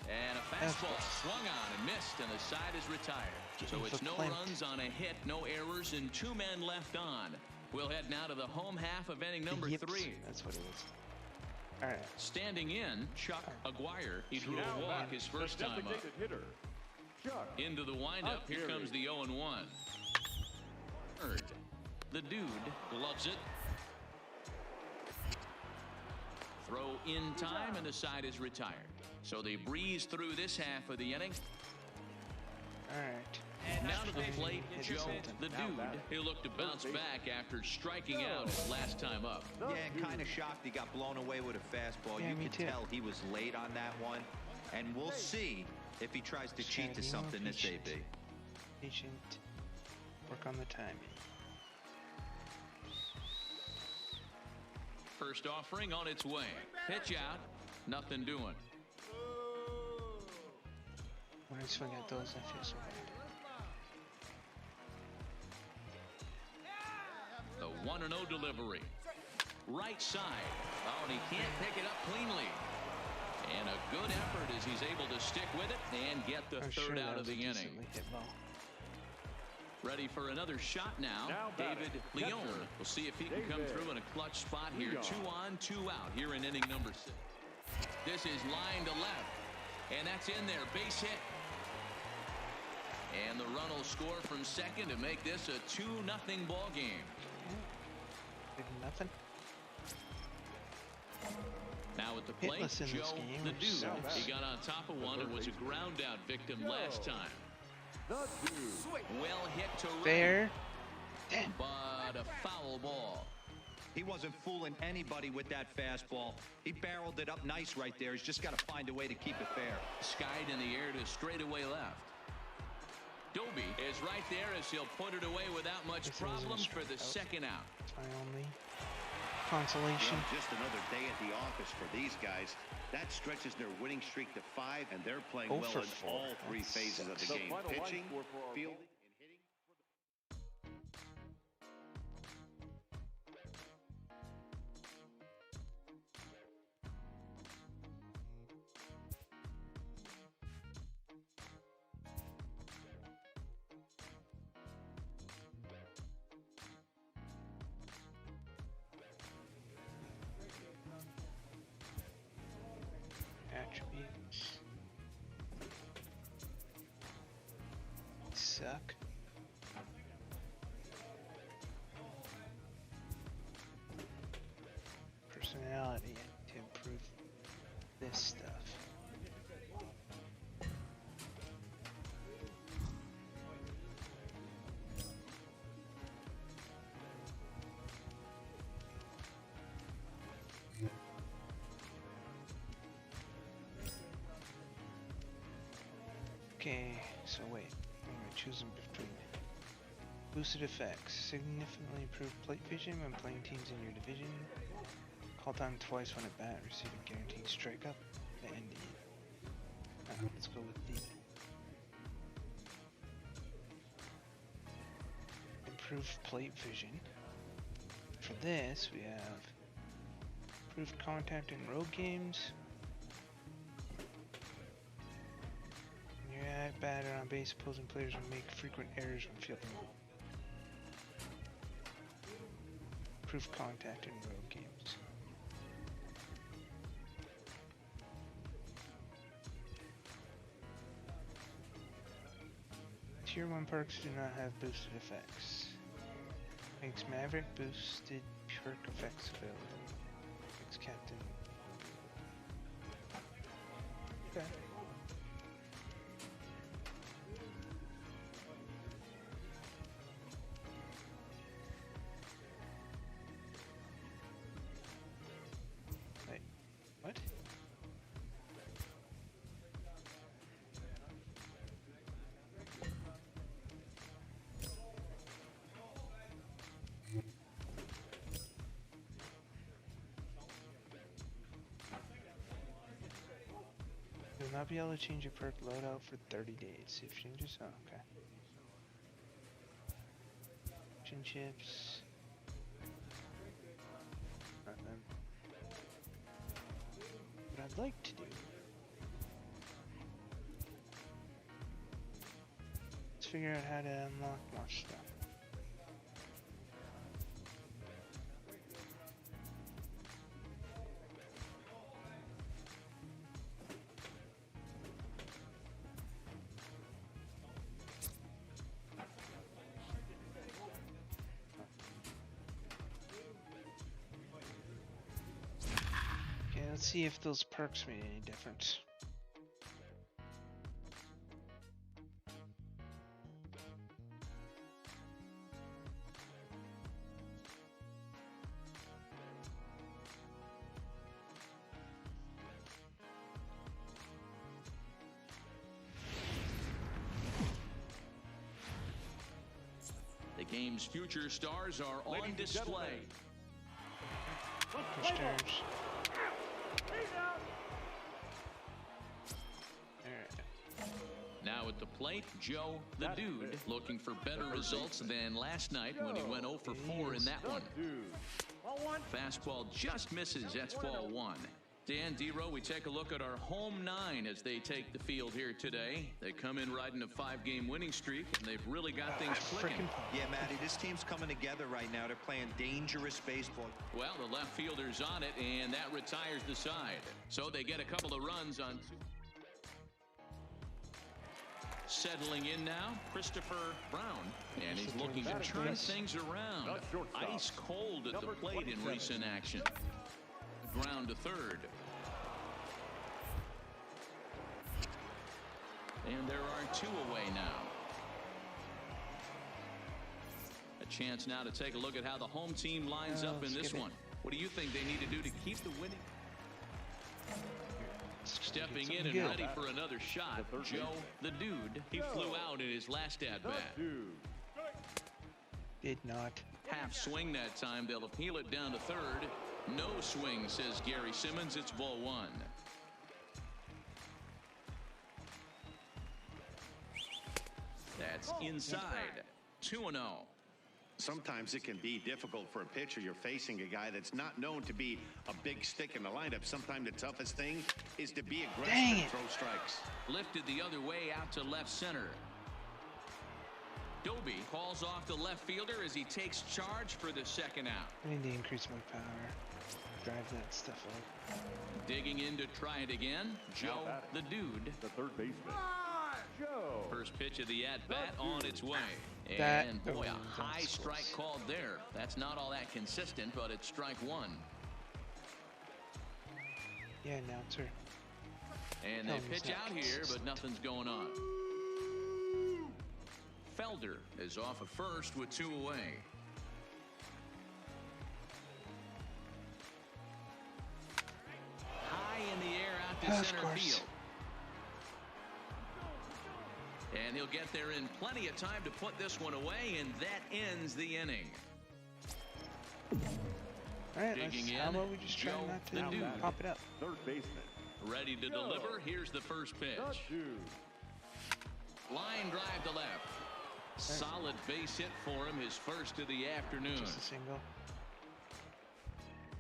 And a fastball swung on and missed, and the side is retired. So it's no runs on a hit, no errors, and 2 men left on. We'll head now to the home half of inning number 3. That's what it is. All right. Standing in, Chuck Aguirre. He drew a walk his first time up. Into the windup. Here comes the 0-1. Third. The dude gloves it. Throw in time, and the side is retired. So they breeze through this half of the inning. All right. Now to the plate, Joe, the dude. He'll look to bounce back after striking out his last time up. Yeah, and kind of shocked he got blown away with a fastball. Yeah, you can tell he was late on that one. And we'll see if he tries to cheat to something this AB. Patient. Work on the timing. First offering on its way. Pitch out. Nothing doing. When I swing at those, I feel so bad. The 1-0 delivery. Right side. Oh, and he can't pick it up cleanly. And a good effort as he's able to stick with it and get the third out of the inning. Ready for another shot now. David Leon. We'll see if he can come through in a clutch spot here. 2 on, 2 out here in inning number 6. This is line to left. And that's in there. Base hit. And the run will score from second to make this a 2-0 ball game. Nothing. Now at the plate, Joe, the dude. He got on top of one and was a ground out victim last time. Well hit to right. Fair. But a foul ball. He wasn't fooling anybody with that fastball. He barreled it up nice right there. He's just got to find a way to keep it fair. Skied in the air to straightaway left. Doby is right there as he'll put it away without much problem for the second out. That's my only consolation. Well, just another day at the office for these guys. That stretches their winning streak to 5, and they're playing well in all 3 phases of the game. Pitching, fielding, and hitting. Attributes suck. Personality to improve this stuff. Okay, so wait, I'm going to choose them between boosted effects, significantly improved plate vision when playing teams in your division, call time twice when at bat, receive a guaranteed strikeout, and let's go with the improved plate vision. For this, we have improved contact in road games. Batter on base, opposing players will make frequent errors when fielding. Improved contact in road games. Tier 1 perks do not have boosted effects. Makes Maverick boosted perk effects available. Makes Captain. Okay. What? You'll not be able to change your perk loadout for 30 days. If changes, oh, okay. Chin chips. What I'd like to do. Let's figure out how to unlock more stuff. Let's see if those perks made any difference. The game's future stars are on display. Stars. Now at the plate, Joe the Dude looking for better results than last night when he went 0 for 4 in that one. Fastball just misses. That's ball 1. Dan, D-Row, we take a look at our home 9 as they take the field here today. They come in riding a 5-game winning streak, and they've really got things clicking. Yeah, Matty, this team's coming together right now. They're playing dangerous baseball. Well, the left fielder's on it, and that retires the side. So they get a couple of runs on... Settling in now, Christopher Brown, and he's looking to turn things around. Ice cold at the plate in recent action. Ground to third. And there are 2 away now. chance now to take a look at how the home team lines up in this one. What do you think they need to do to keep the winning? Stepping in and ready for another shot, Joe the Dude. He flew out in his last at-bat. Did not. Half swing that time. They'll appeal it down to third. No swing, says Gary Simmons. It's ball one. That's inside. 2-0. Sometimes it can be difficult for a pitcher. You're facing a guy that's not known to be a big stick in the lineup. Sometimes the toughest thing is to be aggressive and throw strikes. Lifted the other way out to left center. Doby calls off the left fielder as he takes charge for the second out. I need to increase my power. Drive that stuff up. Digging in to try it again. Joe the Dude. The third baseman, Joe. First pitch of the at-bat on its way. And boy, a high strike called there. That's not all that consistent, but it's strike one. Yeah, announcer. And they pitch out here, but nothing's going on. Felder is off of first with 2 away. High in the air out to center field. And he'll get there in plenty of time to put this one away, and that ends the inning. All right, how about we just try not to pop it up? Third baseman, ready to deliver. Here's the first pitch. Line drive to left. Solid base hit for him, his first of the afternoon. Just a single.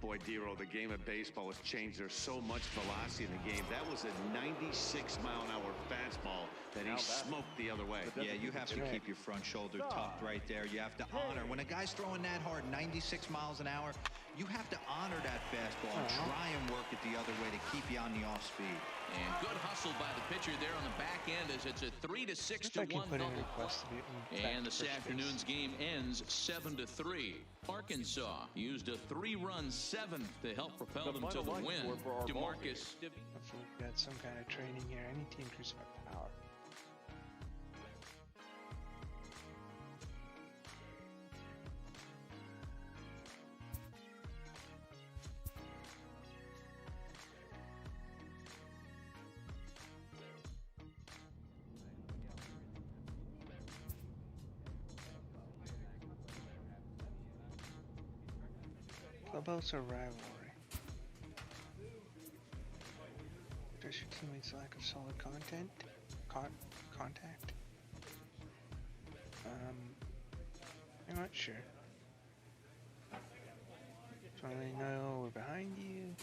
Boy, Dero, the game of baseball has changed. There's so much velocity in the game. That was a 96-mile-an-hour fastball that he smoked the other way. Yeah, you have to keep your front shoulder tucked right there. You have to honor. When a guy's throwing that hard, 96 miles an hour, you have to honor that fastball and try and work it the other way to keep you on the off speed. And good hustle by the pitcher there on the back end as it's a 3-6-1 double. And this afternoon's game ends 7-3. Arkansas used a 3-run seventh to help propel them to the win. DeMarcus. Hopefully we've got some kind of training here. I need to increase my power. Clubhouse or rivalry? Does your teammates lack of solid contact? I'm not sure. Finally know we're behind you.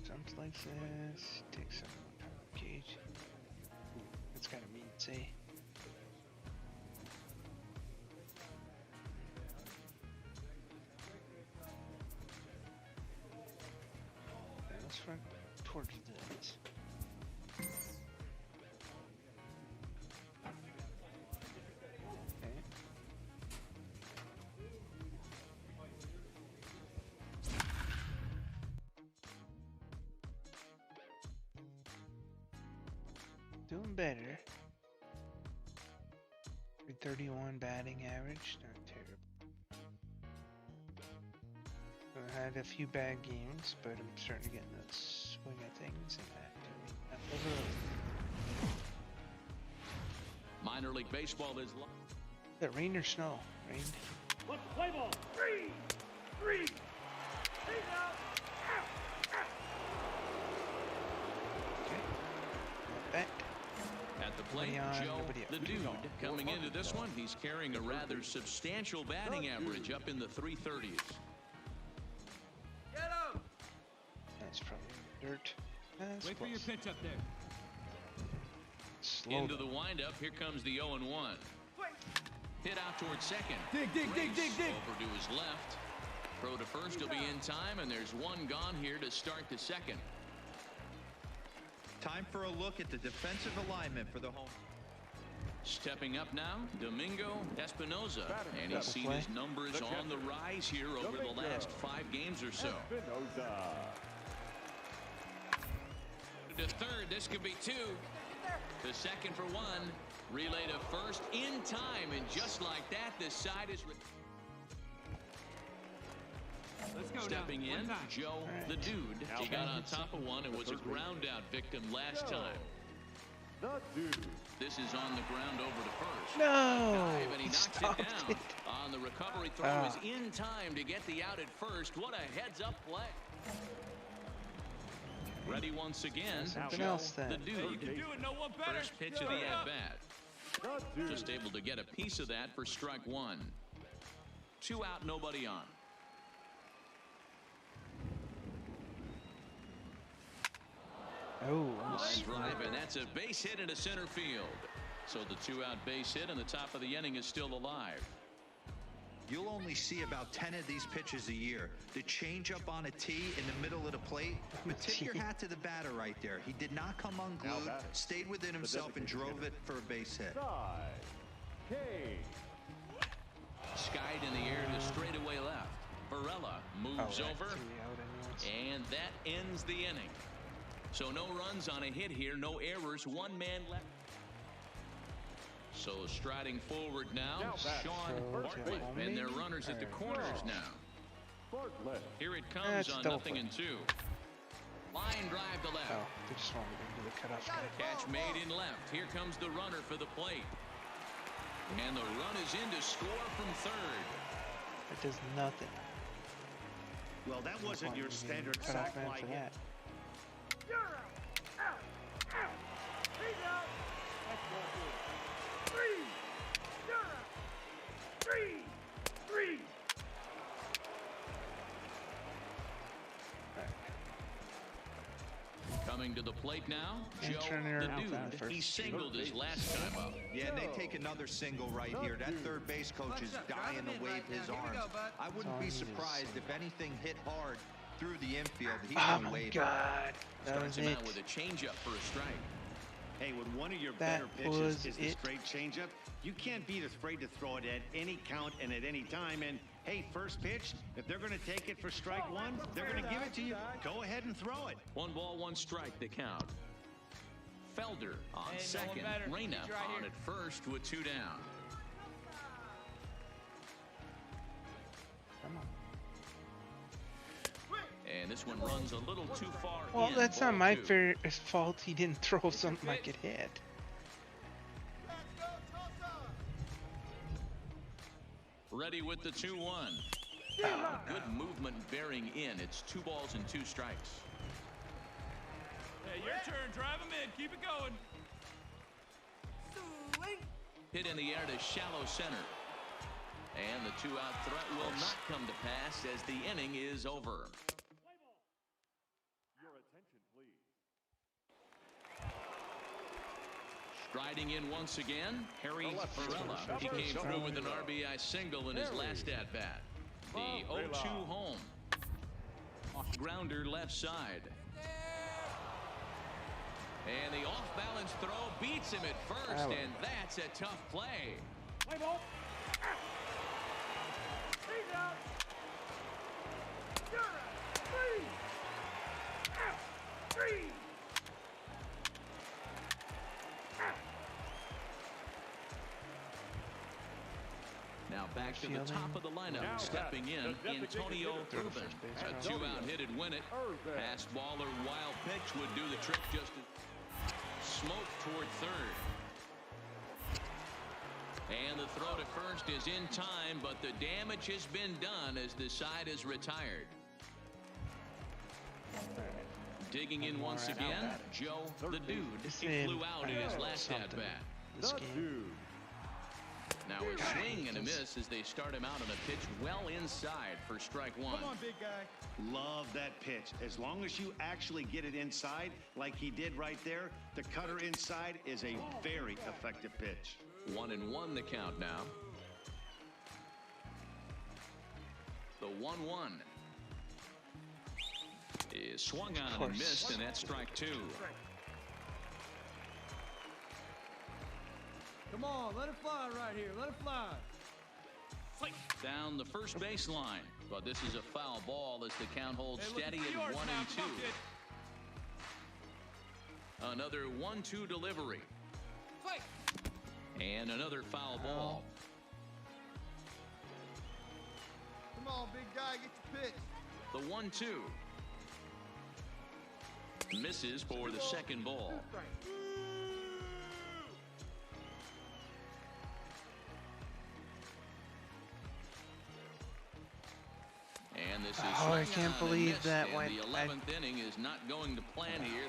Something like this. Take some gauge. That's kind of mean to say. Let's run towards this. Okay. Doing better. 331 batting average, not terrible. I had a few bad games, but I'm starting to get in the swing of things. Minor League Baseball is that rain or snow? Rain. Let's play ball. 3. He's out. Okay. Back. At the plate, Joe the Dude coming into this one. He's carrying a rather substantial batting average up in the 330s. That's probably dirt. Wait for your pitch up there. Slow into the windup. Here comes the 0-1. Hit out towards second. Dig. Over to his left. Throw to first will be in time, and there's one gone here to start the second. Time for a look at the defensive alignment for the home. Stepping up now, Domingo Espinoza, and he's seen his numbers on the rise here over the last 5 games or so. To third, this could be 2. To second for 1. Relay to first in time, and just like that, this side is... Let's go. Stepping in, Joe the Dude. He got on top of one and was a ground out victim last time. The Dude. This is on the ground over to first. No! Dive, and he knocks it down. On the recovery throw is in time to get the out at first. What a heads-up play. Ready once again, Something else then. The Dude. Hey, you can do it, no one better. First pitch of the at-bat. Just able to get a piece of that for strike one. 2 out, nobody on. Oh, Line drive, and that's a base hit into center field. So the 2-out base hit, and the top of the inning is still alive. You'll only see about 10 of these pitches a year. The changeup on a tee in the middle of the plate. But tip your hat to the batter right there. He did not come unglued, stayed within himself, and drove it for a base hit. Skied in the air to straightaway left. Varela moves over, and that ends the inning. So no runs on a hit here, no errors, 1 man left. So striding forward now, Sean Bartlett, and their runners at the corners now. Here it comes on 0-2. Line drive to left. Oh, they just wanted to do the cutoff guy. Catch made in left. Here comes the runner for the plate. And the run is in to score from third. It does nothing. Well, that wasn't your standard cutoff sack man like for that. You're out. Out. Out. He's out. That's not good. 3. You're out. 3. 3. Coming to the plate now, And Joe turn her the around Dude. first. He singled his last time up. Yeah, and they take another single right here. That third base coach is dying to wave his arms. I wouldn't be surprised if anything hit hard through the infield. He's Oh gonna my wave God. That Starts was him it. out with a changeup for a strike. Hey, when one of your That better pitches was is the it. straight changeup, you can't be afraid to throw it at any count and at any time. And hey, first pitch, if they're going to take it for strike one, they're going to give it to you. Go ahead and throw it. 1 ball, 1 strike, the count. Felder on Hey, no second. one better. Reyna He's right on here. at first with 2 down. Come on. And this one runs a little too far Well, in. that's Ball not my 2. fault. He didn't throw something I could hit. Ready with the 2-1. Good movement bearing in. It's 2 balls and 2 strikes. Hey, your turn. Drive him in. Keep it going. Hit in the air to shallow center. And the 2-out threat will not come to pass as the inning is over. Your attention, please. Striding in once again, Harry Varela. He came through with an RBI single in his last at-bat. The 0-2 home. Grounder left side. And the off-balance throw beats him at first, and that's a tough play. Play ball. He's out. You're out. 3. Out. 3. Now back to the top of the lineup, stepping in, Antonio Urban. A 2-out hit would win it. Pass ball or wild pitch would do the trick just as smoke toward third. And the throw to first is in time, but the damage has been done as the side is retired. Digging in once again, Joe the Dude. He flew out in his last at-bat. This game. Now a swing and a miss as they start him out on a pitch well inside for strike 1. Come on, big guy. Love that pitch. As long as you actually get it inside like he did right there, the cutter inside is a very effective pitch. 1-1 the count now. The 1-1 is swung on and missed, and that's strike 2. Come on, let it fly right here. Let it fly. Down the first baseline, but this is a foul ball as the count holds steady at 1-2. Another 1-2 delivery. And another foul ball. Come on, big guy, get your pitch. The 1-2. Misses for the second ball. And this is I can't believe that went. The 11th inning is not going to plan here.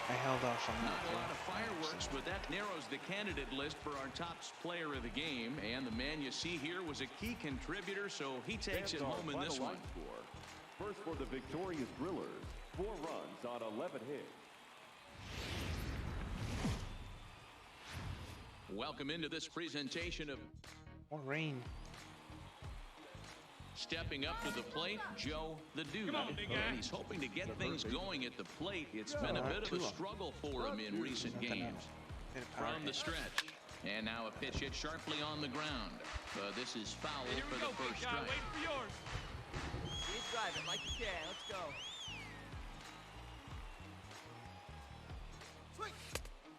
I held off on not that. a lot of fireworks, but that narrows the candidate list for our top player of the game. And the man you see here was a key contributor, so he takes it home in this one. First for the victorious Drillers, 4 runs on 11 hits. Welcome into this presentation of More rain. Stepping up to the plate, Joe the Dude. And he's hoping to get things going at the plate. It's been a bit of a struggle for him in recent games. From the stretch. And now a pitch hit sharply on the ground. This is foul for the first strike. Wait for yours. Keep driving like you can. Let's go.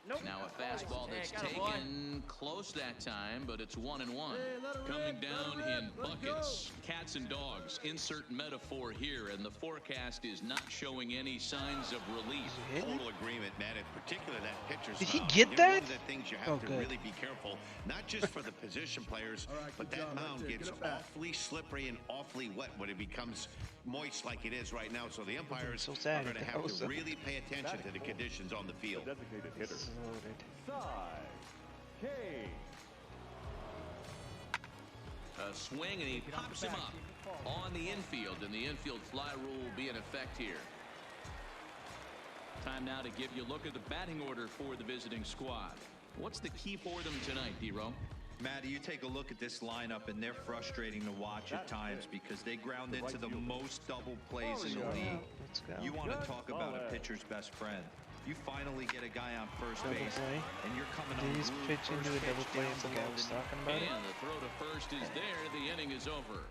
Nope. Now a fastball that's taken close that time, but it's 1-1. Coming down in buckets, cats and dogs. Insert metaphor here, and the forecast is not showing any signs of relief. Total agreement, Matt. In particular, that pitcher's Did he mound. get that? One of the things you have to really be careful, not just for the position players, but that mound gets awfully slippery and awfully wet when it becomes moist like it is right now. So the umpires are going to have to really pay attention to the conditions on the field. Designated hitter. Side. Kane. A swing, and he pops him up on the infield, and the infield fly rule will be in effect here. Time now to give you a look at the batting order for the visiting squad. What's the key for them tonight, D-Row? Matty, you take a look at this lineup, and they're frustrating to watch at times because they ground into the most double plays in the league. You want to talk about a pitcher's best friend. You finally get a guy on first base, and you're coming on Did he pitch into a double play if the guy was talking about it? And the throw to first is there. The inning is over.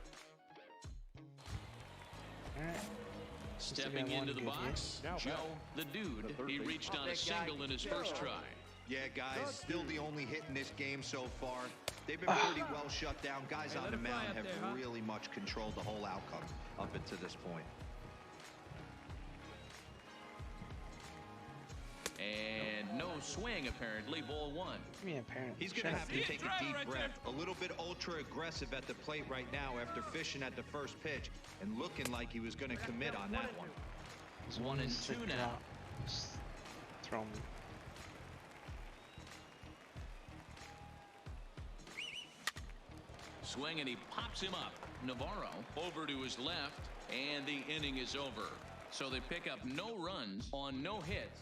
Stepping into the box, Joe the Dude. He reached on a single in his first try. Yeah, guys, still the only hit in this game so far. They've been pretty well shut down. Guys on the mound have really much controlled the whole outcome up until this point. And no swing, apparently. Ball 1. Yeah, apparently. He's going to have to take a deep breath. A little bit ultra-aggressive at the plate right now after fishing at the first pitch and looking like he was going to commit on that one. It's 1-2 now. Just throw me. Swing, and he pops him up. Navarro over to his left, and the inning is over. So they pick up no runs on no hits.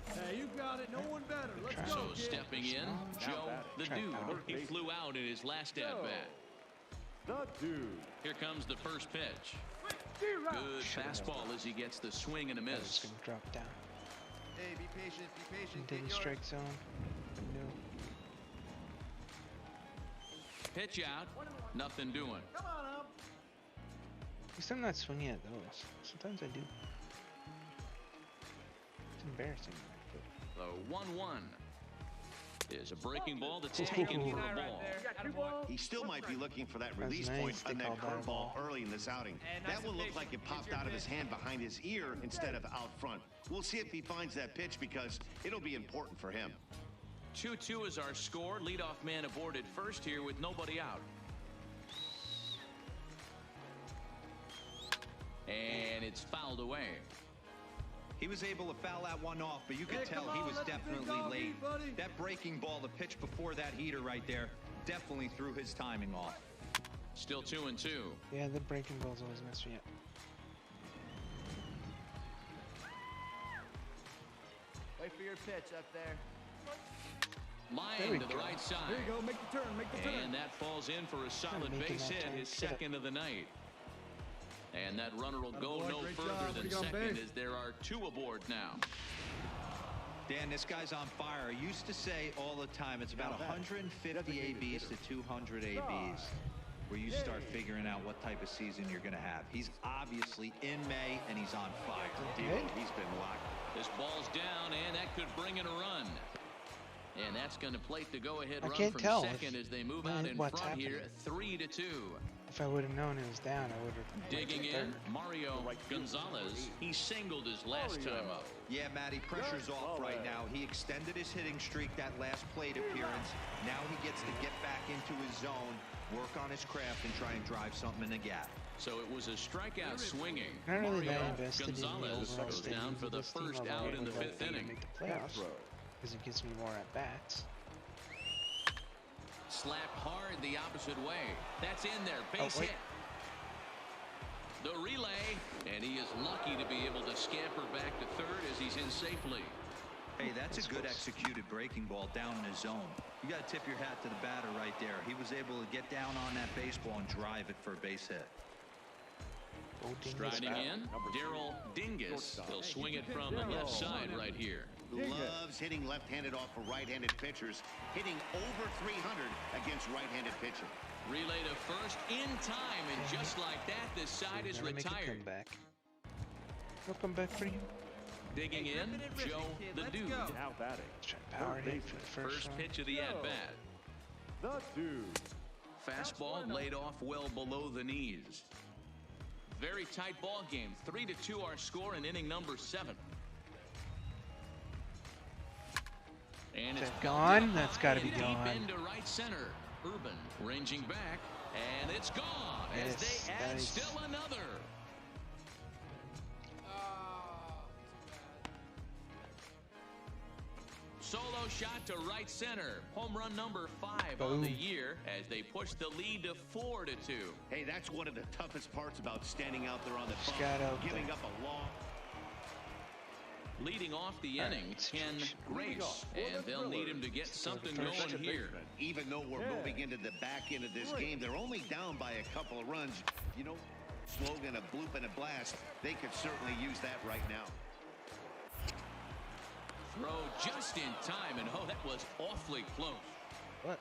Hey, you got it. No one better. Let's go. So stepping in, Joe the Dude. He flew out in his last at-bat. The Dude. Here comes the first pitch. Good fastball as he gets the swing and a miss. It's gonna drop down. Hey, be patient. Be patient. Didn't strike zone. No. Pitch out. Nothing doing. Come on up. At least I'm not swinging at those. Sometimes I do. It's embarrassing. The 1-1 is a breaking ball that's taken for a ball. He still might be looking for that release point on that curveball early in this outing. That will look like it popped out of his hand behind his ear instead of out front. We'll see if he finds that pitch because it'll be important for him. 2-2 is our score. Leadoff man aboard at first here with nobody out. And it's fouled away. He was able to foul that one off, but you could tell he was definitely late. That breaking ball, the pitch before that heater right there, definitely threw his timing off. Still 2-2. Yeah, the breaking balls always mess me up. Wait for your pitch up there. Line to the right side. There you go. Make the turn. Make the turn. And that falls in for a solid base hit, his second of the night. And that runner will go no further than second as there are 2 aboard now. Dan, this guy's on fire. I used to say all the time, it's about 150 ABs to 200 ABs where you start figuring out what type of season you're going to have. He's obviously in May, and he's on fire. He's been locked. This ball's down, and that could bring in a run. And that's going to plate the go-ahead I run can't from tell second as they move out in what's front here, happening. 3-2. If I would have known it was down, I would have Digging in, Mario Gonzalez. He singled his last time up. Yeah, Matty, pressure's off right now. He extended his hitting streak that last plate appearance. Now he gets to get back into his zone, work on his craft, and try and drive something in the gap. So it was a strikeout swinging. Not really Mario that invested Gonzalez in goes down for the first out in the 5th inning. Make the playoffs because it gives me more at bats. Slapped hard the opposite way. That's in there. Base hit. The relay, and he is lucky to be able to scamper back to third as he's in safely. Hey, that's a good executed breaking ball down in his zone. You got to tip your hat to the batter right there. He was able to get down on that baseball and drive it for a base hit. Striding in, Daryl Dingus. He'll swing it from the left side right here. Loves hitting left-handed off of right-handed pitchers, hitting over 300 against right-handed pitching. Relay to first in time, and just like that, this side is retired. No comeback for you. Digging in, Joe the Dude. Now batting. Power hit for the First pitch of the at-bat. The Dude. Fastball laid off well below the knees. Very tight ball game. 3-2 our score in inning number 7. And it's gone. That's got to be gone. Deep into right center. Urban ranging back, and it's gone as they add still another. Solo shot to right center. Home run number 5 on the year as they push the lead to 4-2. Hey, that's one of the toughest parts about standing out there on the bump, giving up a long. Leading off the inning, Ken Grace, and they'll need him to get something going here. Even though we're moving into the back end of this game, they're only down by a couple of runs. You know, slogan, a bloop and a blast. They could certainly use that right now. Throw just in time, and that was awfully close. What?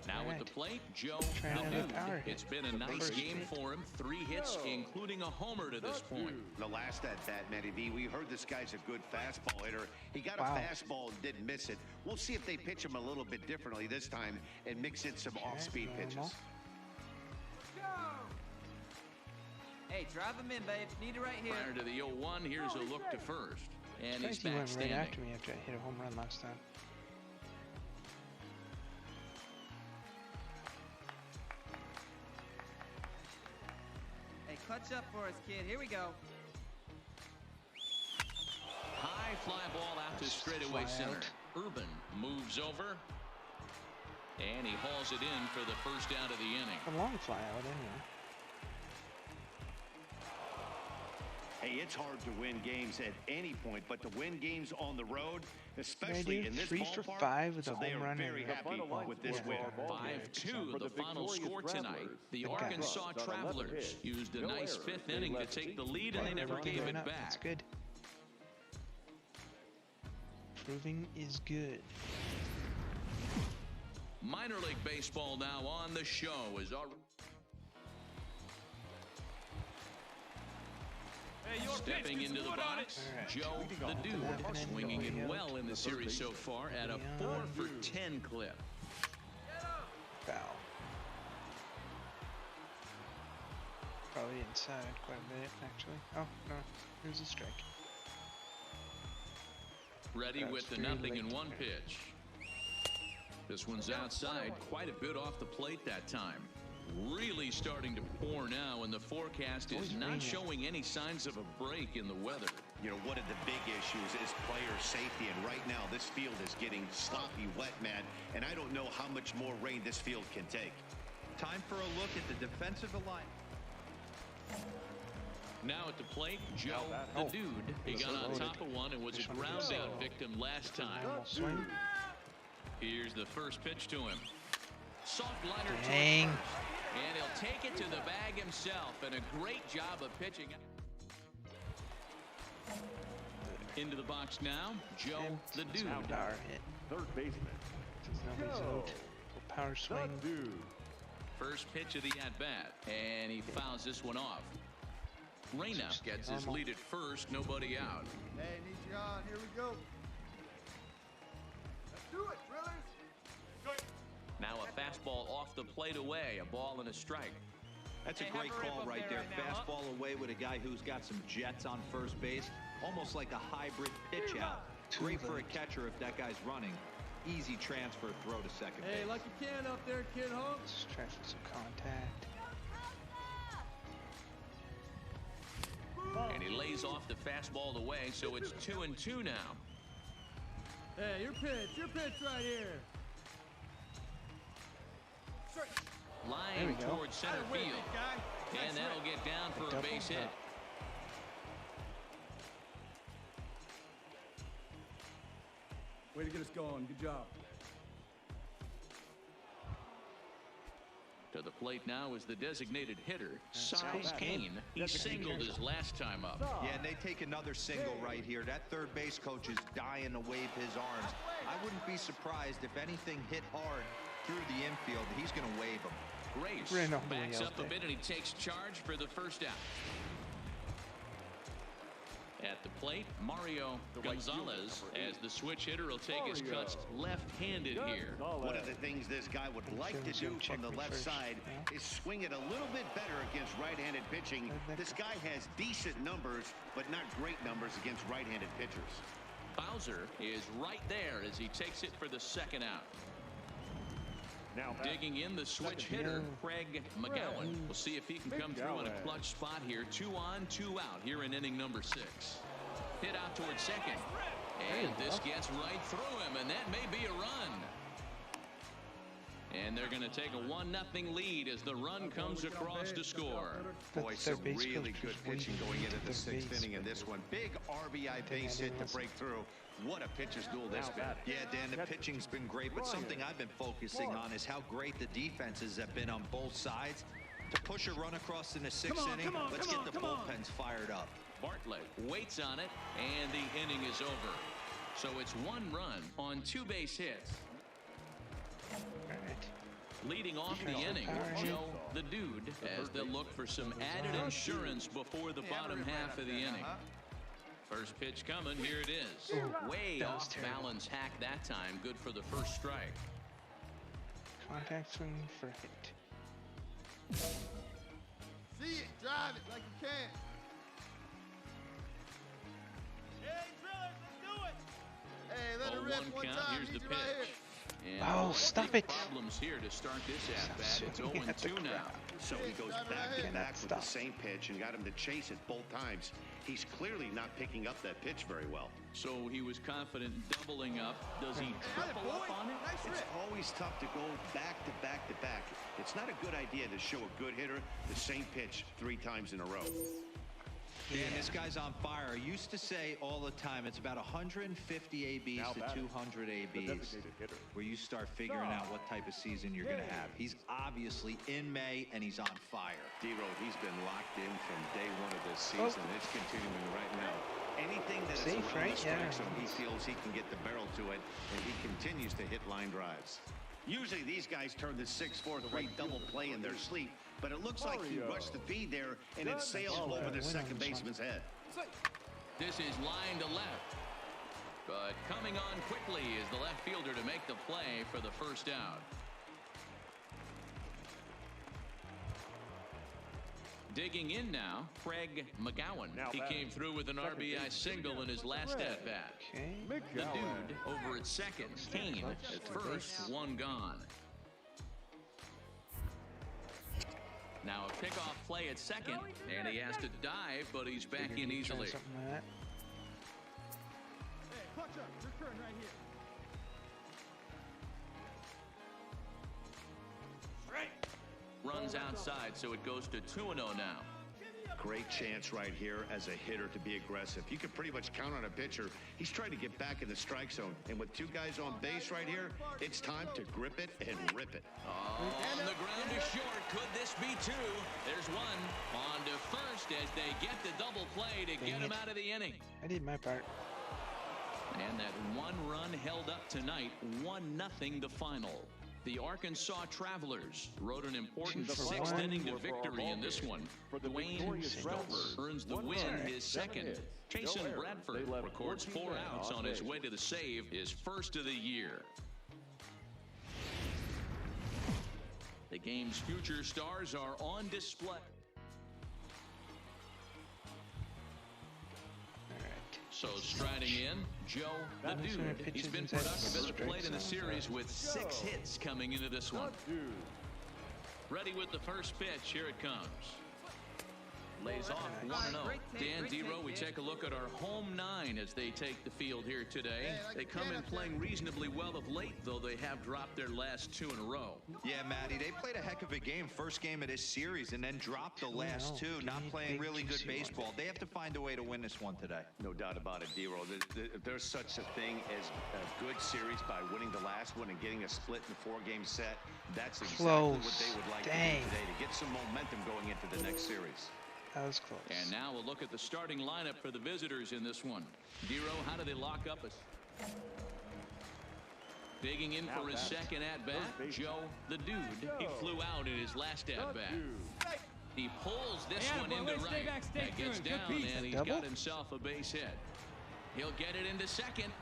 Now at the plate, Joe the Dude. It's been a nice game for him. 3 hits, including a homer to this point. The last at-bat, Matty V, we heard this guy's a good fastball hitter. He got a fastball and didn't miss it. We'll see if they pitch him a little bit differently this time and mix in some off-speed pitches. Hey, drive him in, babe. Need it right here. Prior to the 0-1, here's a look to first. And he's he back went standing. right after me after I hit a home run last time. Hey, clutch up for us, kid. Here we go. High fly ball out to straightaway center. Urban moves over. And he hauls it in for the first out of the inning. A long fly out anyway. Hey, it's hard to win games at any point, but to win games on the road, especially in this 3 ballpark, for 5 with a they home are run. very happy with this win. 5-2, the final score tonight. The Arkansas Travelers used a nice 5th inning to take the lead, and they never gave it back. That's good. Proving is good. Minor League Baseball now on the show is our. Stepping into the box, Joe the Dude, swinging it well in the series so far at a 4 for 10 clip. Foul. Probably inside quite a bit, actually. Oh, no. There's a strike. Ready with the 0-1 pitch. This one's outside, quite a bit off the plate that time. Really starting to pour now, and the forecast is not showing any signs of a break in the weather. You know, one of the big issues is player safety, and right now this field is getting sloppy wet, Matt, and I don't know how much more rain this field can take. Time for a look at the defensive line. Now at the plate, Joe the Dude. He got on top of one and was a ground out victim last time. Here's the first pitch to him. Soft liner towards first. And he'll take it to the bag himself, and a great job of pitching. Into the box now, Joe the Dude. Power hit. Third baseman. Nobody's out. Power swing. First pitch of the at-bat, and he fouls this one off. Reyna gets his lead at first, nobody out. Hey, need Pressure on. Here we go. Let's do it, Drillers. Now a fastball off the plate away, a ball and a strike. That's a great call right there. Fastball away with a guy who's got some jets on first base. Almost like a hybrid pitch out. Great for a catcher if that guy's running. Easy transfer throw to second base. Hey, like you can up there, kid home. Let's try for some contact. And he lays off the fastball away, so it's 2-2 now. Hey, your pitch right here. Line towards center field. And that'll get down for a base hit. Way to get us going. Good job. To the plate now is the designated hitter, Cy Kane. He singled his last time up. Yeah, and they take another single right here. That third base coach is dying to wave his arms. I wouldn't be surprised if anything hit hard through the infield. He's going to wave them. Grace backs up a bit and he takes charge for the first out. At the plate, Mario Gonzalez, as the switch hitter, will take his cuts left-handed here. One of the things this guy would like to do from the left side is swing it a little bit better against right-handed pitching. This guy has decent numbers, but not great numbers against right-handed pitchers. Bowser is right there as he takes it for the second out. Now digging in the switch hitter, Craig McGowan. We'll see if he can come through in a clutch spot here. 2 on, 2 out here in inning number 6. Hit out towards second. And this gets right through him, and that may be a run. And they're going to take a 1-0 lead as the run comes across to score. Boy, some really good pitching going into the 6th inning in this one. Big RBI base hit to break through. What a pitcher's duel this been. Yeah, Dan, the pitching's been great, but something I've been focusing on is how great the defenses have been on both sides. To push a run across in the 6th inning, let's get the bullpens fired up. Bartlett waits on it, and the inning is over. So it's 1 run on 2 base hits. Leading off the inning, Joe the Dude, as they'll look for some added insurance before the bottom half of the inning. First pitch coming, here it is. Way off balance hack that time, good for the first strike. Contact swing for hit. See it, drive it like you can. Hey, Drillers, let's do it. Hey, let it rip one count. time. Here's the Easy pitch. right here. And stop it. Problems here to start this at-bat. It's 0-2 now. So he goes back to back with the same pitch and got him to chase it both times. He's clearly not picking up that pitch very well. So he was confident doubling up. Does he triple up on it? It's always tough to go back to back to back. It's not a good idea to show a good hitter the same pitch 3 times in a row. Dan, this guy's on fire. I used to say all the time, it's about 150 ABs to 200 ABs where you start figuring out what type of season you're going to have. He's obviously in May, and he's on fire. D-Road, he's been locked in from day 1 of this season. It's continuing right now. Anything that is around the strike zone, he feels he can get the barrel to it, and he continues to hit line drives. Usually these guys turn the 6-4-3 double play in their sleep, but it looks like he rushed the feed there, and it sails over the second baseman's head. This is line to left. But coming on quickly is the left fielder to make the play for the first out. Digging in now, Craig McGowan. He came through with an RBI single in his last at-bat. The Dude over at second. Kane at first, 1 gone. Now a pickoff play at second, and he has to dive, but he's back in easily. Hey, clutch up. Your turn right here. Runs outside, so it goes to 2-0 now. Great chance right here as a hitter to be aggressive. You can pretty much count on a pitcher. He's trying to get back in the strike zone. And with 2 guys on base right here, it's time to grip it and rip it. On the ground is short. Could this be 2? There's 1. On to first as they get the double play to get him out of the inning. I did my part. And that 1 run held up tonight. 1-0 the final. The Arkansas Travelers rode an important sixth inning to victory in this one. Dwayne Stolper earns the win, his second. Jason Bradford records 4 outs on his way to the save, his first of the year. The game's future stars are on display. So striding in, Joe the Dude. He's been productive as a plate in the series with 6 hits coming into this one. Ready with the first pitch. Here it comes. Lays off 1-0. Dan Dero, we take a look at our home 9 as they take the field here today. They come in playing reasonably well of late, though they have dropped their last 2 in a row. Yeah, Matty, they played a heck of a game first game of this series and then dropped the last 2, not playing really good baseball. They have to find a way to win this one today. No doubt about it, Dero. There's such a thing as a good series by winning the last one and getting a split in the 4-game set. That's exactly what they would like to do today to get some momentum going into the next series. That was close. And now we'll look at the starting lineup for the visitors in this one. Dero, how do they lock up? Digging in for his second at-bat, Joe the Dude. He flew out in his last at-bat. He pulls this one into right. That gets down, and he's got himself a base hit. He'll get it into second.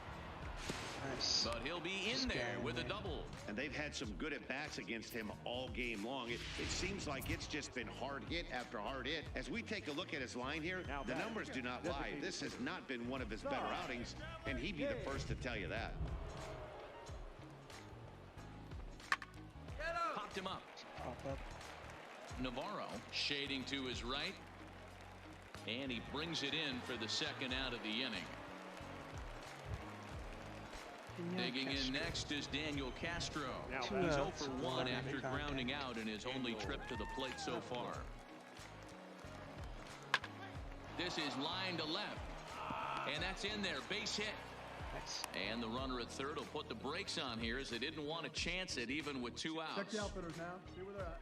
Nice. But he'll be in there with a double. And they've had some good at-bats against him all game long. It seems like it's just been hard hit after hard hit. As we take a look at his line here, the numbers do not lie. This has not been one of his better outings, and he'd be the first to tell you that. Popped him up. Pop up. Navarro shading to his right. And he brings it in for the second out of the inning. Digging in next is Daniel Castro. He's 0 for 1 after grounding out in his only trip to the plate so far. This is line to left. And that's in there. Base hit. And the runner at third will put the brakes on here as they didn't want to chance it even with 2 outs. Check the outfitters now. See where they're at.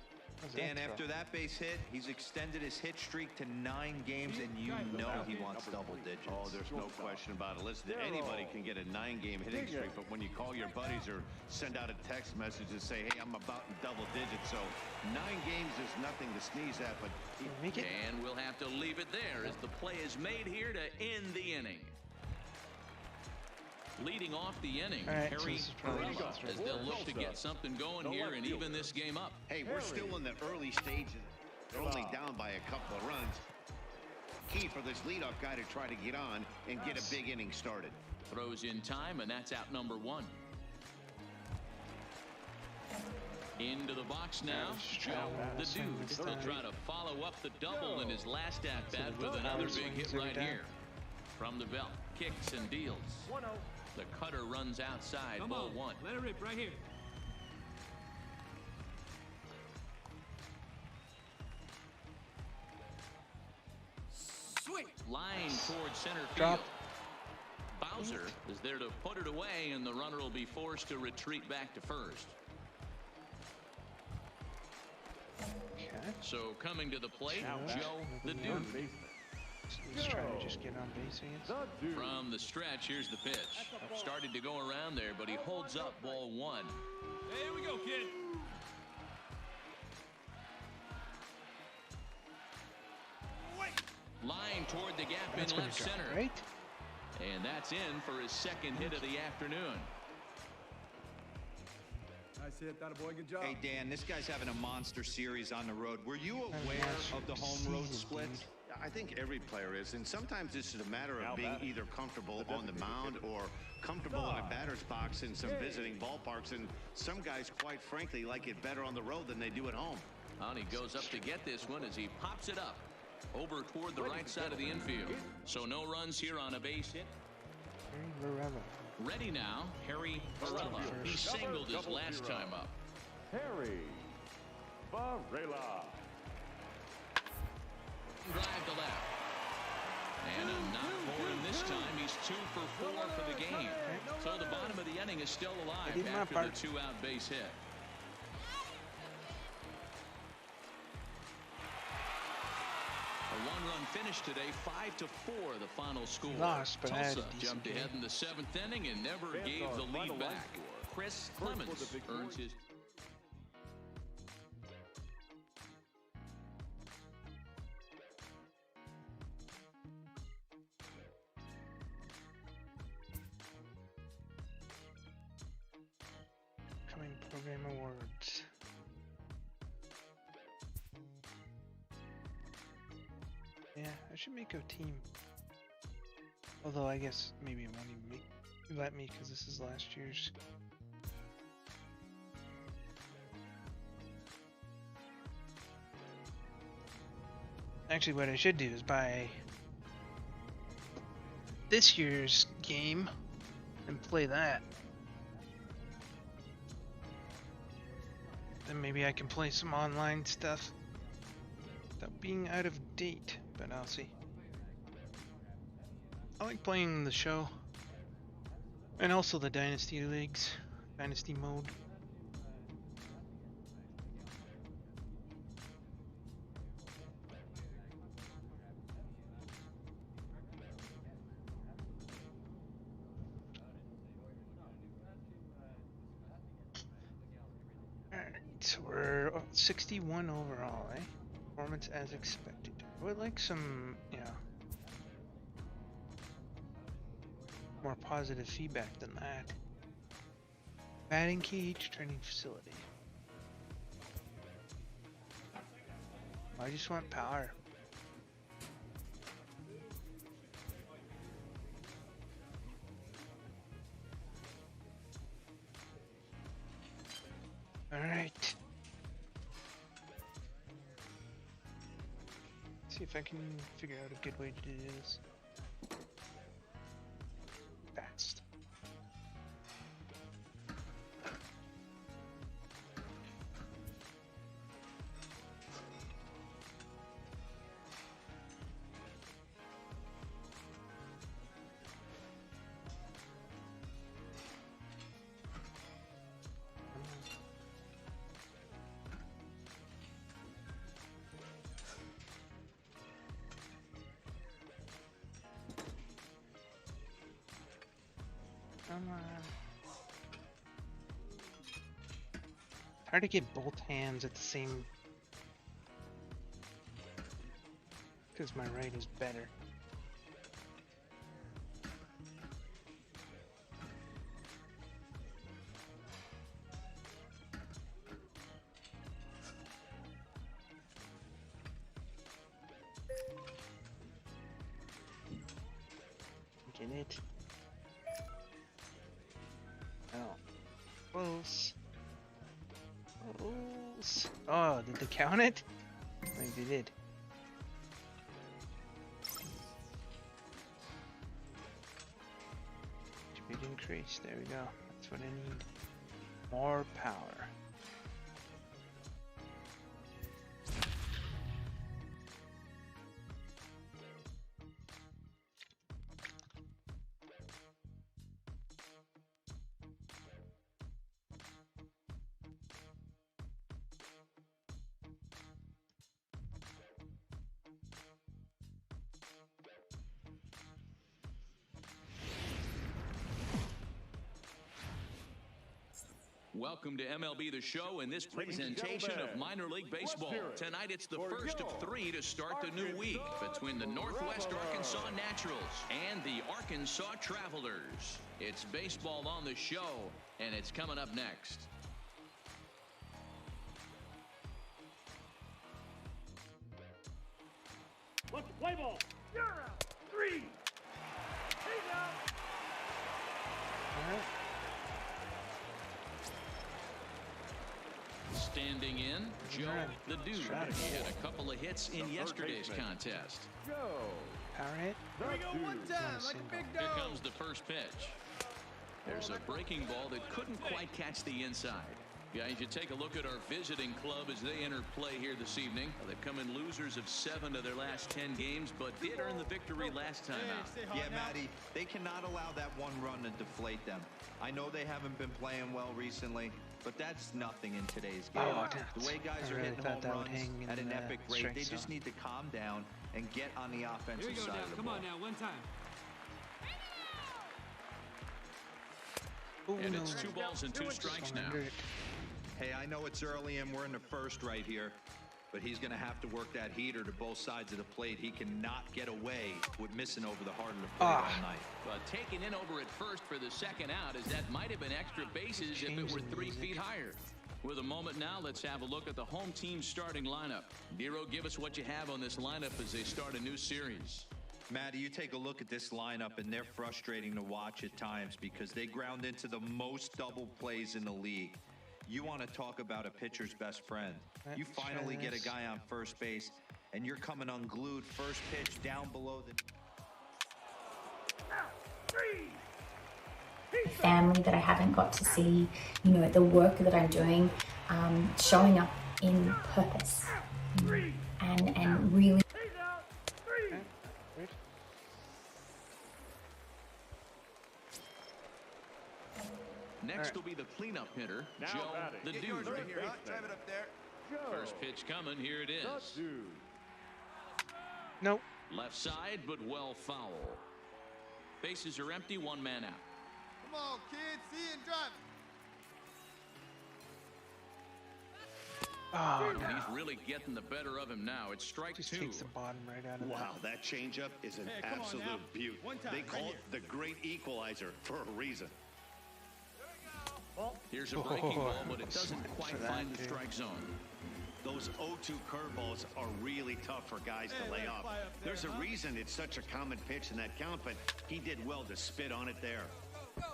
Dan, after that base hit, he's extended his hit streak to 9 games, and you know he wants double digits. Oh, there's no question about it. Listen, anybody can get a 9-game hitting streak, but when you call your buddies or send out a text message and say, hey, I'm about in double digits, so 9 games is nothing to sneeze at, but... And we'll have to leave it there as the play is made here to end the inning. Leading off the inning, Harry Perella, as they'll look to get something going here and even this game up. Hey, we're still in the early stages. They're only down by a couple of runs. Key for this leadoff guy to try to get on and get a big inning started. Throws in time, and that's out number 1. Into the box now, Joe the Dude. He'll try to follow up the double in his last at-bat with another big hit right here. From the belt, kicks and deals. The cutter runs outside, ball 1. Let it rip right here. Sweet. Line towards center field. Bowser is there to put it away, and the runner will be forced to retreat back to first. So coming to the plate, Joe the Dude. He's trying to just get on base again. From the stretch, here's the pitch. Started to go around there, but he holds up ball 1. Here we go, kid. Line toward the gap in left center. Right? And that's in for his second hit of the afternoon. Nice hit, that a boy, good job. Hey, Dan, this guy's having a monster series on the road. Were you aware of the home road splits? I think every player is, and sometimes it's just a matter of being either comfortable on the mound or comfortable in a batter's box in some visiting ballparks, and some guys, quite frankly, like it better on the road than they do at home. And he goes up to get this one as he pops it up over toward the right side of the infield. So no runs here on a base hit. Ready now, Harry Perella. He singled his last time up. Harry Perella. Drive to left. And a knock for him this time. He's 2 for 4 for the game. So the bottom of the inning is still alive after the 2-out base hit. A 1-run finish today, 5-4 the final score. Tulsa jumped ahead in the 7th inning and never gave the lead back. Chris Clemens earns his... Lifetime awards. Yeah, I should make a team. Although I guess maybe it won't even let me because this is last year's. Actually, what I should do is buy this year's game and play that. Then maybe I can play some online stuff without being out of date, but I'll see. I like playing the show and also the Dynasty Leagues, Dynasty mode. So we're 61 overall, eh? Performance as expected. I would like some, more positive feedback than that. Batting cage, training facility. I just want power. Alright. See if I can figure out a good way to do this. Fast. Come on. It's hard to get both hands at the same... because my right is better. Get it? Oh. Close. Close. Oh, did they count it? I think they did. Speed increase. There we go. That's what I need. More power. Welcome to MLB The Show and this presentation of minor league baseball. Tonight it's the first of three to start the new week between the Northwest Arkansas Naturals and the Arkansas Travelers. It's baseball on the show, and it's coming up next. Let's play ball. You're out. 3. He's out. All right. Standing in, Joe the Dude. He had a couple of hits in yesterday's contest. Power hit. Here we go one time, like a big dog. Here comes the first pitch. There's a breaking ball that couldn't quite catch the inside. Guys, you take a look at our visiting club as they enter play here this evening. They've come in losers of 7 of their last 10 games, but did earn the victory last time out. Yeah, Matty, they cannot allow that one run to deflate them. I know they haven't been playing well recently, but that's nothing in today's game. The way guys are hitting home runs at an epic rate, they just need to calm down and get on the offensive side of the ball. Come on now, one time. And it's 2 balls and 2 strikes now. Hey, I know it's early and we're in the first right here, but he's going to have to work that heater to both sides of the plate. He cannot get away with missing over the heart of the plate all night. Well, taking in over at first for the second out, as that might have been extra bases if it were 3 feet higher. With a moment now, let's have a look at the home team's starting lineup. Nero, give us what you have on this lineup as they start a new series. Matty, you take a look at this lineup, and they're frustrating to watch at times because they ground into the most double plays in the league. You want to talk about a pitcher's best friend. You finally get a guy on first base, and you're coming unglued first pitch down below the... Family that I haven't got to see, you know, the work that I'm doing, showing up in purpose and really... Next will be the cleanup hitter, Joe the Dude. Right here, huh? Drive it up there. First pitch coming, here it is. Nope. Left side, but well foul. Bases are empty, one man out. Come on, kids, see and drive it. Oh, no. He's really getting the better of him now. It's strike Just two. takes the bottom right out of Wow, that changeup is an absolute beaut. They call it the great equalizer for a reason. Here's a breaking ball, but it doesn't quite find the strike zone. Those 0-2 curveballs are really tough for guys to lay off. There's a reason it's such a common pitch in that count, but he did well to spit on it there.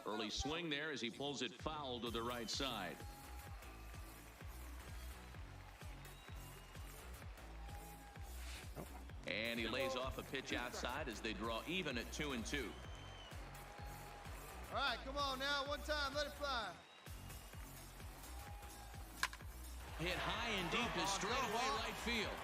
Early swing there as he pulls it foul to the right side. And he lays off a pitch outside as they draw even at 2-2. All right, come on now. One time, let it fly. Hit high and deep to straightaway right field.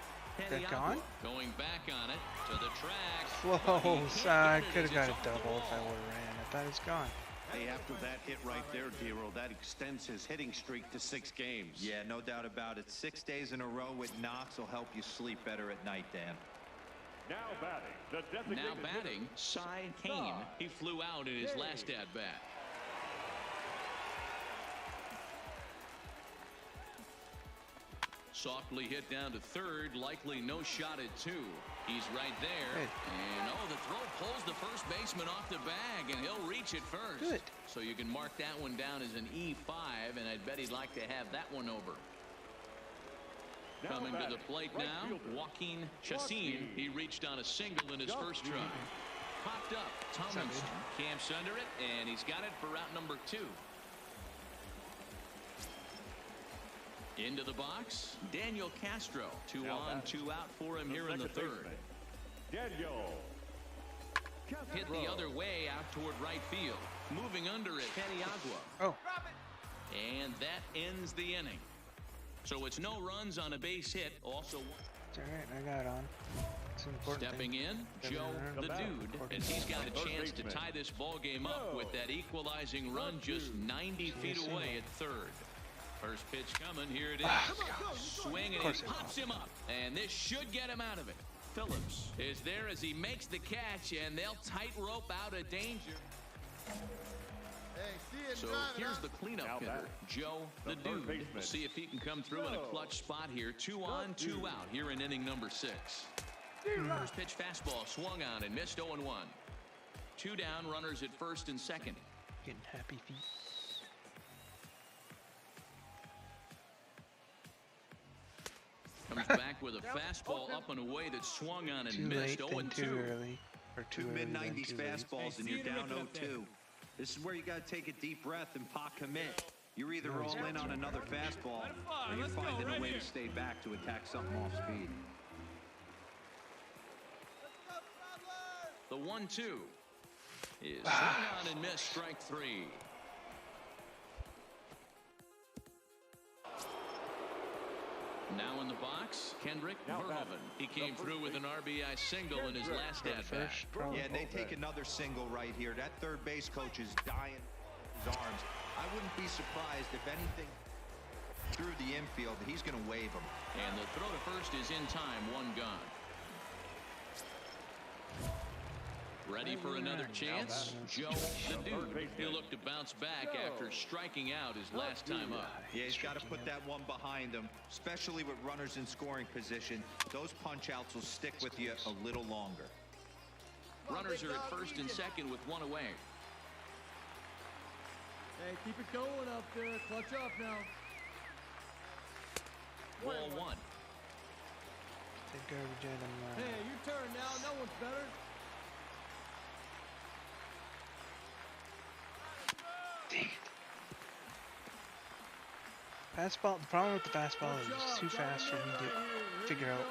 That gone? Going back on it to the tracks. Close. I could have got a double if I would have ran. I thought it's gone. Hey, after that hit right there, Dero, that extends his hitting streak to 6 games. Yeah, no doubt about it. 6 days in a row with knocks will help you sleep better at night, Dan. Now batting, Cy Kane. He flew out in his last at-bat. Softly hit down to third, likely no shot at 2. He's right there. And the throw pulls the first baseman off the bag, and he'll reach it first. Good. So you can mark that one down as an E5, and I'd bet he'd like to have that one over. Coming to the plate now, Joaquin Chacin. He reached on a single in his first try. Popped up, Tomlinson camps under it, and he's got it for route number 2. Into the box, Daniel Castro. 2 on, 2 out for him here in the third. Hit the other way out toward right field. Moving under it, Paniagua. Oh. And that ends the inning. So it's no runs on a base hit. Also, it's all right. I got on. It's an important stepping thing. in, Joe the Dude, and he's got a chance to tie this ball game up with that equalizing run just 90 feet away at third. First pitch coming, here it is. Swing, and he pops him up, and this should get him out of it. Phillips is there as he makes the catch, and they'll tightrope out of danger. So here's the cleanup hitter, Joe the Dude. We'll see if he can come through in a clutch spot here. 2 on, 2 out here in inning number 6. First pitch fastball swung on and missed 0-1. 2 down, runners at first and second. Getting happy feet. Comes back with a fastball up and away that swung on and Too missed. late, 0-2. too early. Or Two mid-90s fastballs, and you're down 0-2. This is where you got to take a deep breath and pot commit. You're either all in on another fastball, or you're finding a way to stay back to attack something off speed. The 1-2 is swung on and missed, strike 3. Now in the box, Kendrick Verhoeven. He came through with an RBI single in his last at-bat. Yeah, they take another single right here. That third base coach is dying his arms. I wouldn't be surprised if anything through the infield, he's going to wave him. And the throw to first is in time, 1 gone. Ready for another chance? Joe the Dude. He'll look to bounce back after striking out his last time up. Yeah, he's got to put that one behind him, especially with runners in scoring position. Those punch-outs will stick with you a little longer. Runners are at first and second with 1 away. Hey, keep it going up there. Clutch up now. Ball one. Take garbage out of Hey, your turn now. No one's better. Dang it. Fastball. The problem with the fastball is it's too fast for me to figure out